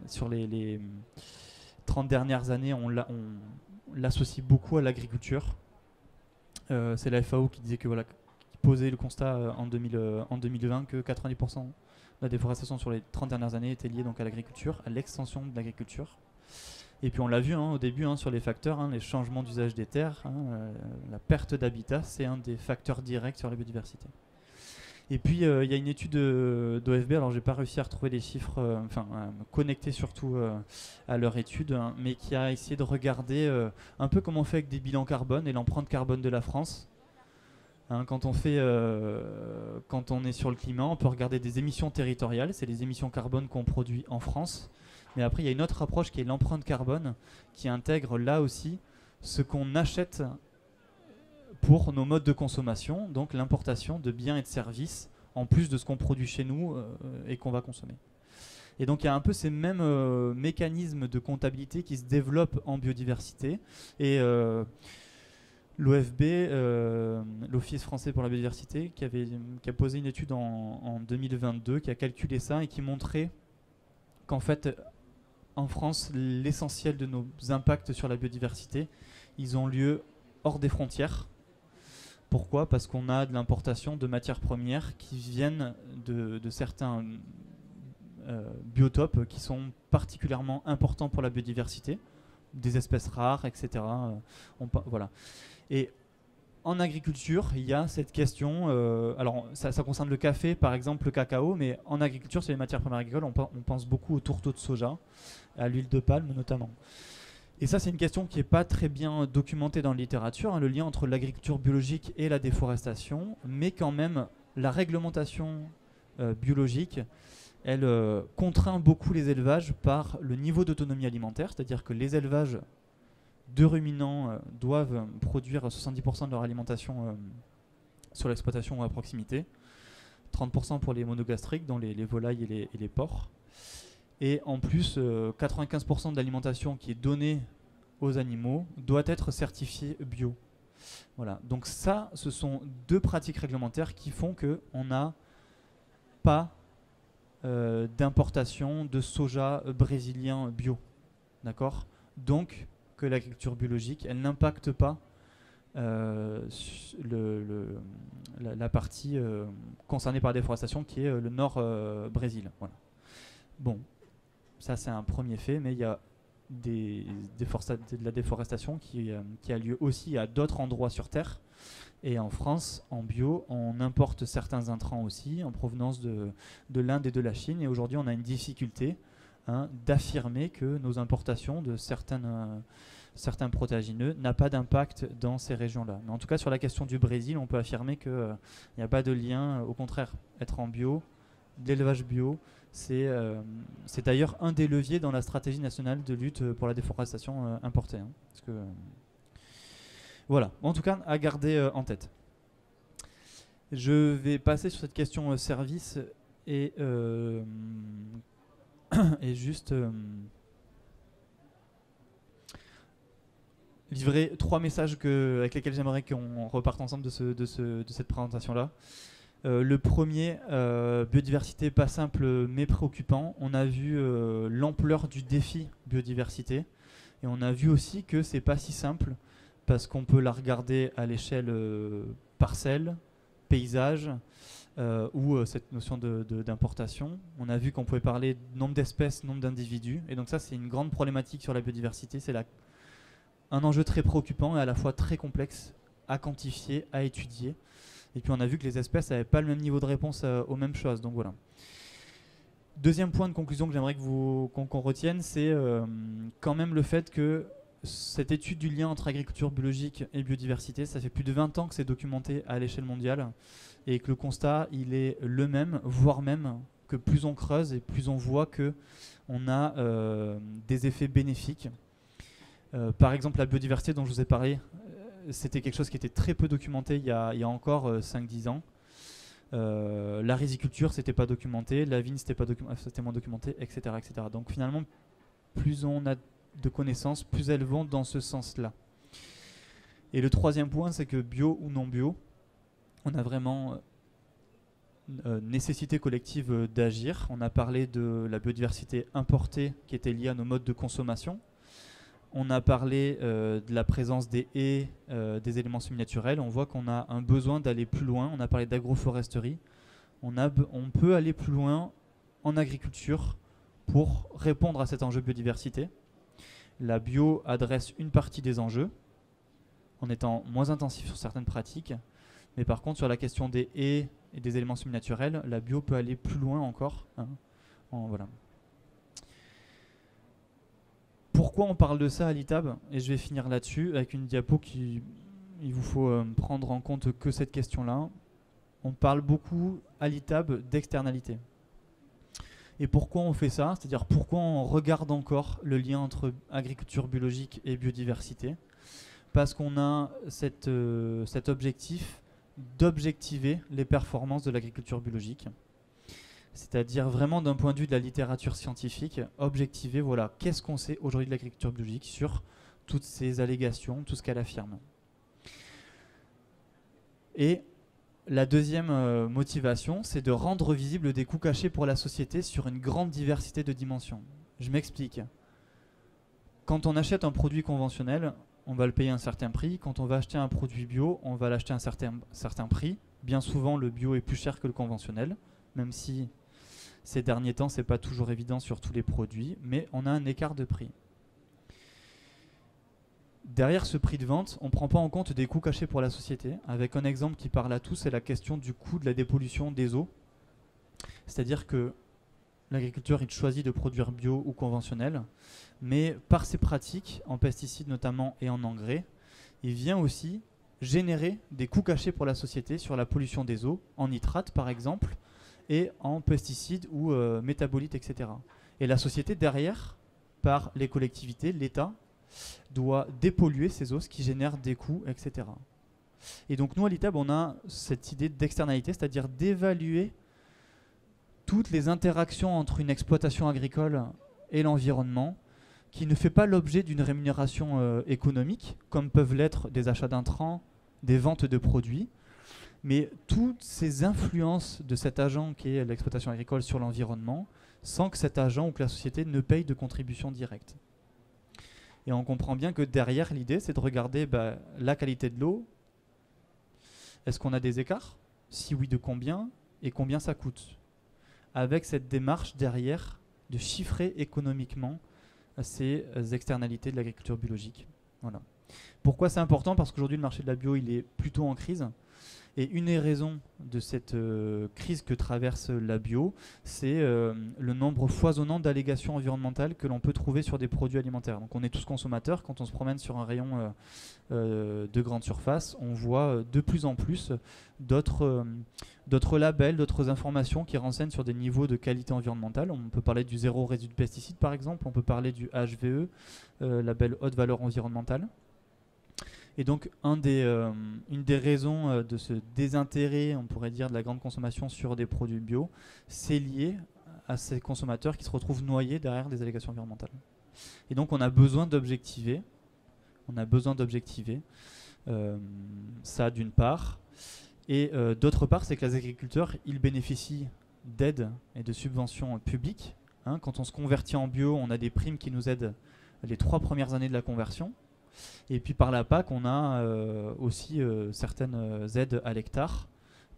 Speaker 1: sur les 30 dernières années, on l'associe beaucoup à l'agriculture. C'est la FAO qui disait qui posait le constat en 2020 que 90% de la déforestation sur les 30 dernières années était liée donc à l'agriculture, à l'extension de l'agriculture. Et puis on l'a vu au début sur les facteurs, les changements d'usage des terres, la perte d'habitat, c'est un des facteurs directs sur la biodiversité. Et puis il y a une étude d'OFB, alors j'ai pas réussi à retrouver les chiffres, à me connecter surtout à leur étude, mais qui a essayé de regarder un peu comment on fait avec des bilans carbone et l'empreinte carbone de la France. Quand on est sur le climat, on peut regarder des émissions territoriales, c'est les émissions carbone qu'on produit en France. Mais après, il y a une autre approche qui est l'empreinte carbone, qui intègre là aussi ce qu'on achète pour nos modes de consommation, donc l'importation de biens et de services, en plus de ce qu'on produit chez nous et qu'on va consommer. Et donc il y a un peu ces mêmes mécanismes de comptabilité qui se développent en biodiversité. Et l'OFB, l'Office français pour la biodiversité, qui a posé une étude en 2022, qui a calculé ça et qui montrait qu'en fait, en France, l'essentiel de nos impacts sur la biodiversité, ils ont lieu hors des frontières. Pourquoi ? Parce qu'on a de l'importation de matières premières qui viennent de certains biotopes qui sont particulièrement importants pour la biodiversité, des espèces rares, etc. Voilà. Et en agriculture, il y a cette question, alors ça concerne le café, par exemple le cacao, mais en agriculture, sur les matières premières agricoles, on pense beaucoup au tourteau de soja, à l'huile de palme notamment. Et ça, c'est une question qui n'est pas très bien documentée dans la littérature, hein, le lien entre l'agriculture biologique et la déforestation, mais quand même, la réglementation biologique, elle contraint beaucoup les élevages par le niveau d'autonomie alimentaire, c'est-à-dire que les élevages de ruminants doivent produire 70% de leur alimentation sur l'exploitation ou à proximité, 30% pour les monogastriques, dont les volailles et les porcs. Et en plus, 95% de l'alimentation qui est donnée aux animaux doit être certifiée bio. Voilà. Donc ça, ce sont deux pratiques réglementaires qui font qu'on n'a pas d'importation de soja brésilien bio. D'accord ? Donc, que l'agriculture biologique, elle n'impacte pas la partie concernée par la déforestation qui est le nord Brésil. Voilà. Bon, ça c'est un premier fait, mais il y a de la déforestation qui a lieu aussi à d'autres endroits sur Terre. Et en France, en bio, on importe certains intrants aussi en provenance de l'Inde et de la Chine. Et aujourd'hui, on a une difficulté d'affirmer que nos importations de certains protéagineux n'a pas d'impact dans ces régions-là. Mais en tout cas, sur la question du Brésil, on peut affirmer qu'il n'y a pas de lien. Au contraire, être en bio, l'élevage bio, c'est d'ailleurs un des leviers dans la stratégie nationale de lutte pour la déforestation importée. Parce que, voilà, en tout cas, à garder en tête. Je vais passer sur cette question service et juste livrer 3 messages avec lesquels j'aimerais qu'on reparte ensemble de cette présentation-là. Le premier, biodiversité pas simple mais préoccupant. On a vu l'ampleur du défi biodiversité et on a vu aussi que c'est pas si simple parce qu'on peut la regarder à l'échelle parcelle, paysage ou cette notion d'importation. On a vu qu'on pouvait parler de nombre d'espèces, nombre d'individus et donc ça c'est une grande problématique sur la biodiversité. C'est un enjeu très préoccupant et à la fois très complexe à quantifier, à étudier. Et puis on a vu que les espèces n'avaient pas le même niveau de réponse aux mêmes choses. Donc voilà. Deuxième point de conclusion que j'aimerais qu'on retienne, c'est quand même le fait que cette étude du lien entre agriculture biologique et biodiversité, ça fait plus de 20 ans que c'est documenté à l'échelle mondiale et que le constat, il est le même, voire même que plus on creuse et plus on voit qu'on a des effets bénéfiques. Par exemple, la biodiversité dont je vous ai parlé, c'était quelque chose qui était très peu documenté il y a encore 5-10 ans. La riziculture, c'était pas documenté, la vigne, c'était moins documenté, etc., etc. Donc finalement, plus on a de connaissances, plus elles vont dans ce sens-là. Et le troisième point, c'est que bio ou non bio, on a vraiment nécessité collective d'agir. On a parlé de la biodiversité importée qui était liée à nos modes de consommation. On a parlé de la présence des haies, des éléments semi-naturels. On voit qu'on a un besoin d'aller plus loin. On a parlé d'agroforesterie. On peut aller plus loin en agriculture pour répondre à cet enjeu biodiversité. La bio adresse une partie des enjeux en étant moins intensif sur certaines pratiques. Mais par contre, sur la question des haies et des éléments semi-naturels, la bio peut aller plus loin encore. Voilà. Pourquoi on parle de ça à l'ITAB ? Et je vais finir là-dessus avec une diapo il vous faut prendre en compte que cette question-là. On parle beaucoup à l'ITAB d'externalité. Et pourquoi on fait ça ? C'est-à-dire pourquoi on regarde encore le lien entre agriculture biologique et biodiversité ? Parce qu'on a cet objectif d'objectiver les performances de l'agriculture biologique. c'est-à-dire vraiment d'un point de vue de la littérature scientifique, objectiver, voilà, qu'est-ce qu'on sait aujourd'hui de l'agriculture biologique sur toutes ces allégations, tout ce qu'elle affirme. Et la deuxième motivation, c'est de rendre visibles des coûts cachés pour la société sur une grande diversité de dimensions. Je m'explique. Quand on achète un produit conventionnel, on va le payer un certain prix. Quand on va acheter un produit bio, on va l'acheter à un certain prix. Bien souvent, le bio est plus cher que le conventionnel, même si ces derniers temps, ce n'est pas toujours évident sur tous les produits, mais on a un écart de prix. Derrière ce prix de vente, on ne prend pas en compte des coûts cachés pour la société. Avec un exemple qui parle à tous, c'est la question du coût de la dépollution des eaux. C'est-à-dire que l'agriculteur, il choisit de produire bio ou conventionnel, mais par ses pratiques, en pesticides notamment et en engrais, il vient aussi générer des coûts cachés pour la société sur la pollution des eaux, en nitrates par exemple, et en pesticides ou métabolites, etc. Et la société, derrière, par les collectivités, l'État, doit dépolluer ces eaux, ce qui génère des coûts, etc. Et donc nous, à l'ITAB, on a cette idée d'externalité, c'est-à-dire d'évaluer toutes les interactions entre une exploitation agricole et l'environnement, qui ne fait pas l'objet d'une rémunération économique, comme peuvent l'être des achats d'intrants, des ventes de produits, mais toutes ces influences de cet agent qui est l'exploitation agricole sur l'environnement, sans que cet agent ou que la société ne paye de contribution directe. Et on comprend bien que derrière, l'idée, c'est de regarder la qualité de l'eau. Est-ce qu'on a des écarts? Si oui, de combien? Et combien ça coûte? Avec cette démarche derrière de chiffrer économiquement ces externalités de l'agriculture biologique. Voilà. Pourquoi c'est important? Parce qu'aujourd'hui, le marché de la bio, il est plutôt en crise. Et une des raisons de cette crise que traverse la bio, c'est le nombre foisonnant d'allégations environnementales que l'on peut trouver sur des produits alimentaires. Donc on est tous consommateurs, quand on se promène sur un rayon de grande surface, on voit de plus en plus d'autres labels, d'autres informations qui renseignent sur des niveaux de qualité environnementale. On peut parler du zéro résidu de pesticides par exemple, on peut parler du HVE, label haute valeur environnementale. Et donc, une des raisons de ce désintérêt, on pourrait dire, de la grande consommation sur des produits bio, c'est lié à ces consommateurs qui se retrouvent noyés derrière des allégations environnementales. Et donc, on a besoin d'objectiver. Ça, d'une part. Et d'autre part, c'est que les agriculteurs, ils bénéficient d'aides et de subventions publiques. Quand on se convertit en bio, on a des primes qui nous aident les 3 premières années de la conversion. Et puis par la PAC, on a aussi certaines aides à l'hectare.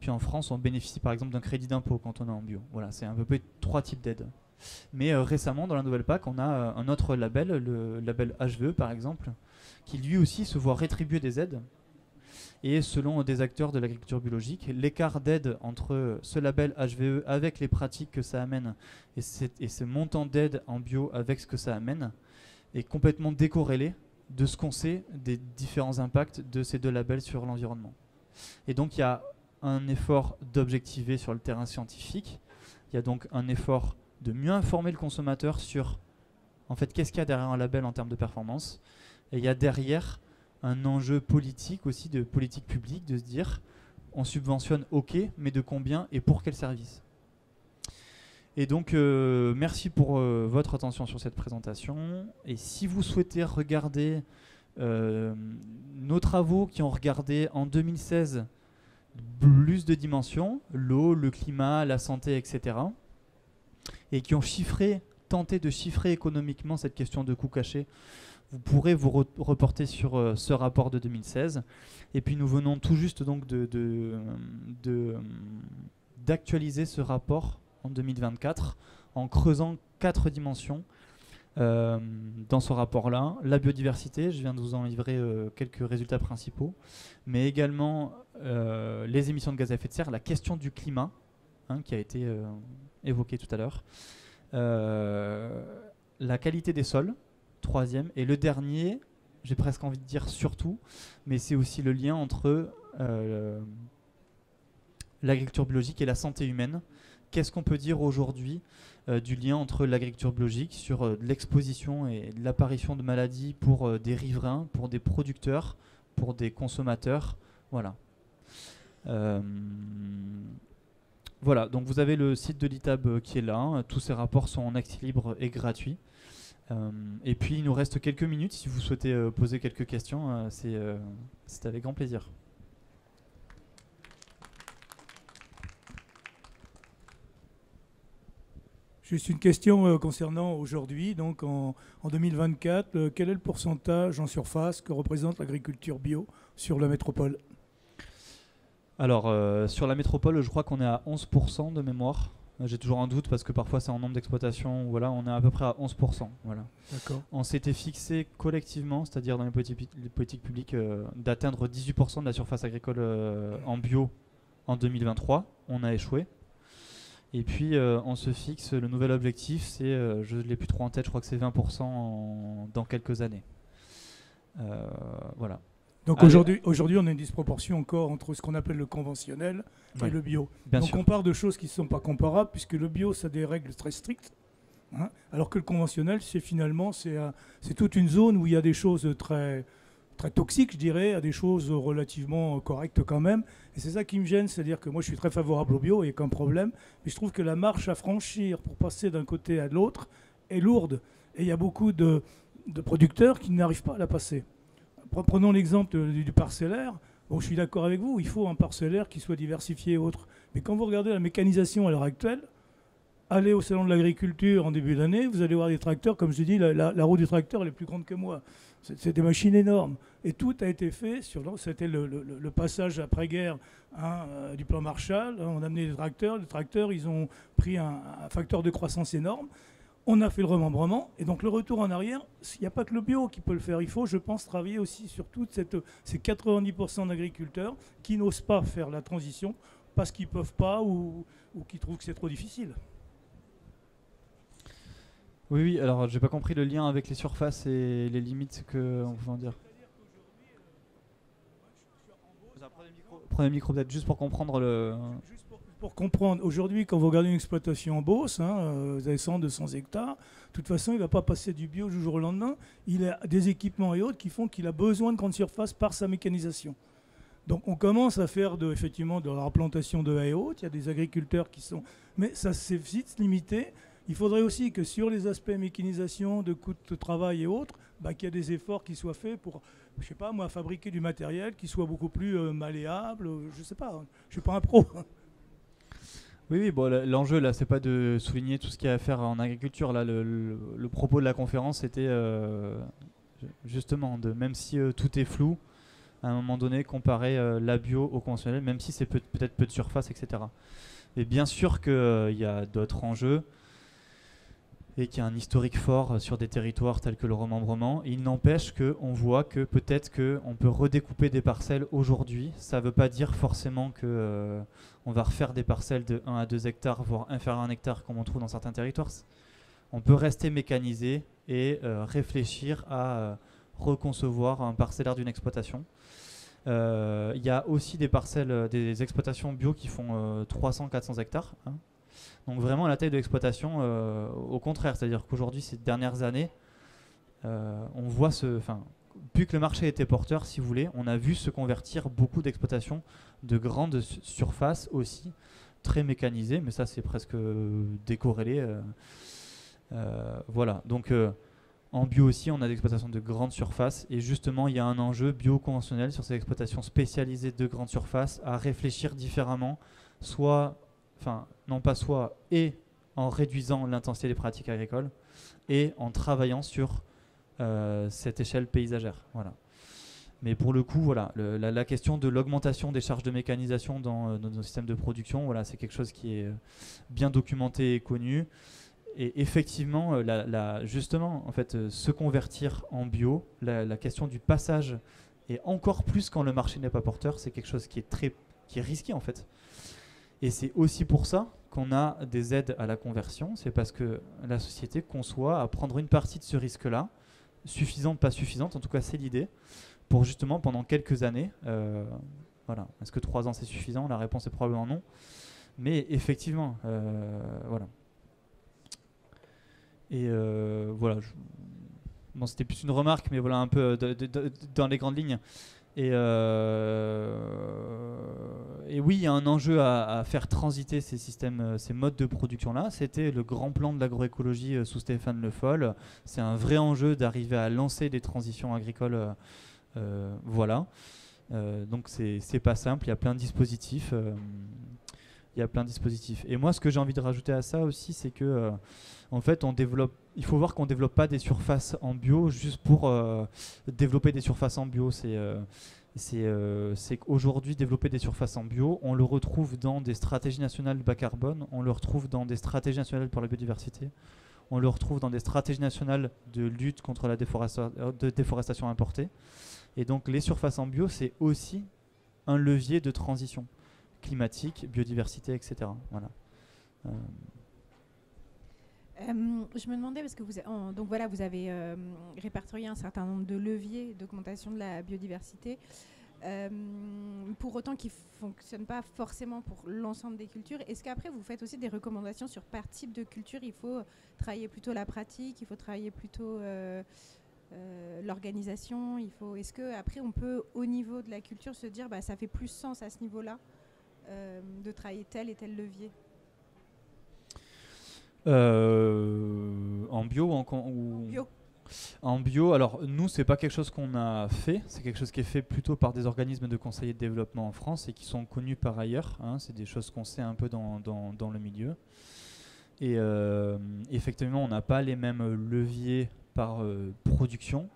Speaker 1: Puis en France, on bénéficie par exemple d'un crédit d'impôt quand on est en bio. Voilà, c'est à peu près 3 types d'aides. Mais récemment, dans la nouvelle PAC, on a un autre label, le label HVE par exemple, qui lui aussi se voit rétribuer des aides. Et selon des acteurs de l'agriculture biologique, l'écart d'aide entre ce label HVE avec les pratiques que ça amène et ce montant d'aide en bio avec ce que ça amène est complètement décorrélé de ce qu'on sait des différents impacts de ces deux labels sur l'environnement. Et donc il y a un effort d'objectiver sur le terrain scientifique, il y a donc un effort de mieux informer le consommateur sur en fait qu'est-ce qu'il y a derrière un label en termes de performance, et il y a derrière un enjeu politique aussi, de politique publique, de se dire on subventionne ok, mais de combien et pour quel service. Et donc, merci pour votre attention sur cette présentation. Et si vous souhaitez regarder nos travaux qui ont regardé en 2016 plus de dimensions, l'eau, le climat, la santé, etc., et qui ont tenté de chiffrer économiquement cette question de coûts cachés, vous pourrez vous reporter sur ce rapport de 2016. Et puis nous venons tout juste donc d'actualiser ce rapport en 2024, en creusant 4 dimensions dans ce rapport-là. La biodiversité, je viens de vous en livrer quelques résultats principaux, mais également les émissions de gaz à effet de serre, la question du climat, qui a été évoquée tout à l'heure, la qualité des sols, 3e, et le dernier, j'ai presque envie de dire surtout, mais c'est aussi le lien entre l'agriculture biologique et la santé humaine. Qu'est-ce qu'on peut dire aujourd'hui du lien entre l'agriculture biologique sur l'exposition et l'apparition de maladies pour des riverains, pour des producteurs, pour des consommateurs, voilà. Voilà, donc vous avez le site de l'ITAB qui est là, hein. Tous ces rapports sont en accès libre et gratuits. Et puis il nous reste quelques minutes, si vous souhaitez poser quelques questions, c'est avec grand plaisir.
Speaker 2: Juste une question concernant aujourd'hui, donc en 2024, quel est le pourcentage en surface que représente l'agriculture bio sur la métropole?
Speaker 1: Alors, sur la métropole, je crois qu'on est à 11% de mémoire. J'ai toujours un doute parce que parfois c'est en nombre d'exploitations. Voilà, on est à peu près à 11%. Voilà.
Speaker 2: D'accord.
Speaker 1: On s'était fixé collectivement, c'est-à-dire dans les politiques publiques, d'atteindre 18% de la surface agricole en bio en 2023. On a échoué. Et puis on se fixe, le nouvel objectif, c'est, je ne l'ai plus trop en tête, je crois que c'est 20% dans quelques années. Voilà.
Speaker 2: Donc aujourd'hui, on a une disproportion encore entre ce qu'on appelle le conventionnel et le bio.
Speaker 1: Bien
Speaker 2: Donc
Speaker 1: sûr.
Speaker 2: on part de choses qui ne sont pas comparables, puisque le bio, ça a des règles très strictes, hein, alors que le conventionnel, c'est toute une zone où il y a des choses très, très toxiques, je dirais, à des choses relativement correctes quand même. Et c'est ça qui me gêne, c'est-à-dire que moi je suis très favorable au bio, il n'y a aucun problème, mais je trouve que la marche à franchir pour passer d'un côté à l'autre est lourde. Et il y a beaucoup de producteurs qui n'arrivent pas à la passer. Prenons l'exemple du parcellaire. Bon, je suis d'accord avec vous, il faut un parcellaire qui soit diversifié et autre. Mais quand vous regardez la mécanisation à l'heure actuelle, allez au salon de l'agriculture en début d'année, vous allez voir des tracteurs, comme je dis, la roue du tracteur elle est plus grande que moi. C'est des machines énormes. Et tout a été fait c'était le passage après-guerre, hein, du plan Marshall. On a amené des tracteurs. Les tracteurs, ils ont pris un facteur de croissance énorme. On a fait le remembrement, et donc le retour en arrière, il n'y a pas que le bio qui peut le faire. Il faut, je pense, travailler aussi sur ces 90% d'agriculteurs qui n'osent pas faire la transition parce qu'ils ne peuvent pas ou qui trouvent que c'est trop difficile.
Speaker 1: Oui, alors j'ai pas compris le lien avec les surfaces et les limites qu'on pouvait en dire. Prenez le micro peut-être juste pour comprendre le...
Speaker 2: Juste pour comprendre, aujourd'hui, quand vous regardez une exploitation en Beauce, vous avez 100, 200 hectares, de toute façon, il ne va pas passer du bio du jour au lendemain. Il a des équipements et autres qui font qu'il a besoin de grandes surfaces par sa mécanisation. Donc on commence à faire effectivement de la replantation de haies hautes. Il y a des agriculteurs qui sont... Mais ça c'est vite limité. Il faudrait aussi que sur les aspects mécanisation, de coûts de travail et autres, qu'il y ait des efforts qui soient faits pour, je sais pas moi, fabriquer du matériel qui soit beaucoup plus malléable. Je sais pas, je suis pas un pro.
Speaker 1: Oui, bon, l'enjeu là, c'est pas de souligner tout ce qu'il y a à faire en agriculture. Là, le propos de la conférence, c'était justement même si tout est flou, à un moment donné, comparer la bio au conventionnel, même si c'est peut-être peu de surface, etc. Mais bien sûr qu'il y a d'autres enjeux et qu'il y a un historique fort sur des territoires tels que le remembrement. Il n'empêche qu'on voit que peut-être qu'on peut redécouper des parcelles aujourd'hui. Ça ne veut pas dire forcément qu'on va refaire des parcelles de 1 à 2 hectares, voire inférieur à 1 hectare, comme on trouve dans certains territoires. On peut rester mécanisé et réfléchir à reconcevoir un parcellaire d'une exploitation. Il y a aussi des parcelles, des exploitations bio qui font 300-400 hectares, hein. Donc vraiment la taille de l'exploitation, au contraire, c'est-à-dire qu'aujourd'hui, ces dernières années, on voit plus que le marché était porteur, si vous voulez, on a vu se convertir beaucoup d'exploitations de grandes surfaces aussi, très mécanisées, mais ça c'est presque décorrélé. Voilà, donc en bio aussi, on a des exploitations de grandes surfaces, et justement, il y a un enjeu bio-conventionnel sur ces exploitations spécialisées de grandes surfaces à réfléchir différemment, et en réduisant l'intensité des pratiques agricoles et en travaillant sur cette échelle paysagère. Voilà. Mais pour le coup, voilà, la question de l'augmentation des charges de mécanisation dans nos systèmes de production, voilà, c'est quelque chose qui est bien documenté et connu. Et effectivement, justement, en fait, se convertir en bio, la question du passage, et encore plus quand le marché n'est pas porteur, c'est quelque chose qui est risqué en fait. Et c'est aussi pour ça qu'on a des aides à la conversion. C'est parce que la société conçoit à prendre une partie de ce risque-là, suffisante, pas suffisante, en tout cas c'est l'idée, pour justement pendant quelques années, voilà. Est-ce que 3 ans c'est suffisant? La réponse est probablement non. Mais effectivement, voilà. Et voilà, bon, c'était plus une remarque, mais voilà un peu dans les grandes lignes. Et et oui, il y a un enjeu à faire transiter ces systèmes, ces modes de production-là. C'était le grand plan de l'agroécologie sous Stéphane Le Foll. C'est un vrai enjeu d'arriver à lancer des transitions agricoles. Voilà. Donc c'est pas simple, il y a plein de dispositifs. Il y a plein de dispositifs. Et moi, ce que j'ai envie de rajouter à ça aussi, c'est que en fait, il faut voir qu'on ne développe pas des surfaces en bio juste pour développer des surfaces en bio. C'est qu'aujourd'hui, développer des surfaces en bio, on le retrouve dans des stratégies nationales bas carbone, on le retrouve dans des stratégies nationales pour la biodiversité, on le retrouve dans des stratégies nationales de lutte contre la déforestation importée. Et donc, les surfaces en bio, c'est aussi un levier de transition climatique, biodiversité, etc. Voilà.
Speaker 3: Je me demandais, parce que donc voilà, vous avez répertorié un certain nombre de leviers d'augmentation de la biodiversité, pour autant qu'ils ne fonctionnent pas forcément pour l'ensemble des cultures. Est-ce qu'après, vous faites aussi des recommandations sur par type de culture? Il faut travailler plutôt la pratique, il faut travailler plutôt l'organisation. Est-ce qu'après, on peut, au niveau de la culture, se dire ça fait plus sens à ce niveau-là de travailler tel et tel levier?
Speaker 1: En bio ou
Speaker 3: bio.
Speaker 1: En bio, alors nous, c'est pas quelque chose qu'on a fait, c'est quelque chose qui est fait plutôt par des organismes de conseil et de développement en France et qui sont connus par ailleurs. C'est des choses qu'on sait un peu dans le milieu. Et effectivement, on n'a pas les mêmes leviers par production,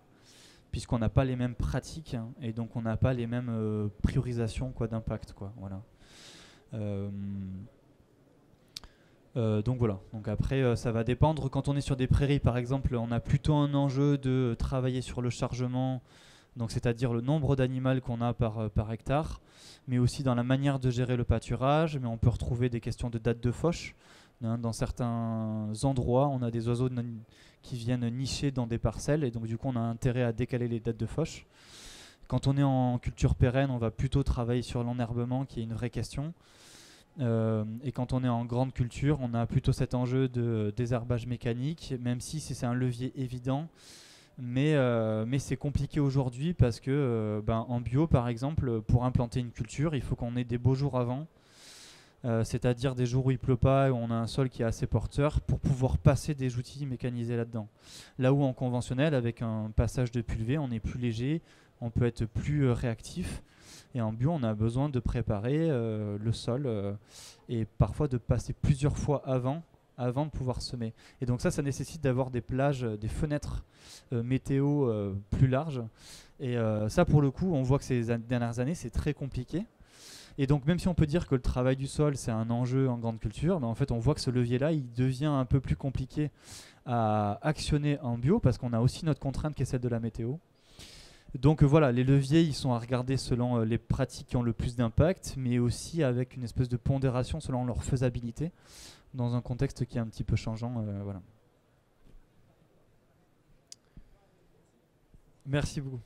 Speaker 1: puisqu'on n'a pas les mêmes pratiques, et donc on n'a pas les mêmes priorisations d'impact. Voilà. Donc voilà. Donc après, ça va dépendre. Quand on est sur des prairies, par exemple, on a plutôt un enjeu de travailler sur le chargement, donc c'est-à-dire le nombre d'animaux qu'on a par hectare, mais aussi dans la manière de gérer le pâturage. Mais on peut retrouver des questions de date de fauche. Dans certains endroits, on a des oiseaux qui viennent nicher dans des parcelles, et donc du coup, on a intérêt à décaler les dates de fauche. Quand on est en culture pérenne, on va plutôt travailler sur l'enherbement, qui est une vraie question. Et quand on est en grande culture, on a plutôt cet enjeu de désherbage mécanique, même si c'est un levier évident. Mais c'est compliqué aujourd'hui parce que en bio, par exemple, pour implanter une culture, il faut qu'on ait des beaux jours avant. C'est-à-dire des jours où il pleut pas et où on a un sol qui est assez porteur pour pouvoir passer des outils mécanisés là-dedans. Là où en conventionnel, avec un passage de pulvé, on est plus léger, on peut être plus réactif. Et en bio, on a besoin de préparer le sol et parfois de passer plusieurs fois avant de pouvoir semer. Et donc ça nécessite d'avoir des plages, des fenêtres météo plus larges. Et ça, pour le coup, on voit que ces dernières années, c'est très compliqué. Et donc même si on peut dire que le travail du sol, c'est un enjeu en grande culture, en fait, on voit que ce levier-là, il devient un peu plus compliqué à actionner en bio parce qu'on a aussi notre contrainte qui est celle de la météo. Donc voilà, les leviers, ils sont à regarder selon les pratiques qui ont le plus d'impact, mais aussi avec une espèce de pondération selon leur faisabilité, dans un contexte qui est un petit peu changeant. Voilà. Merci beaucoup.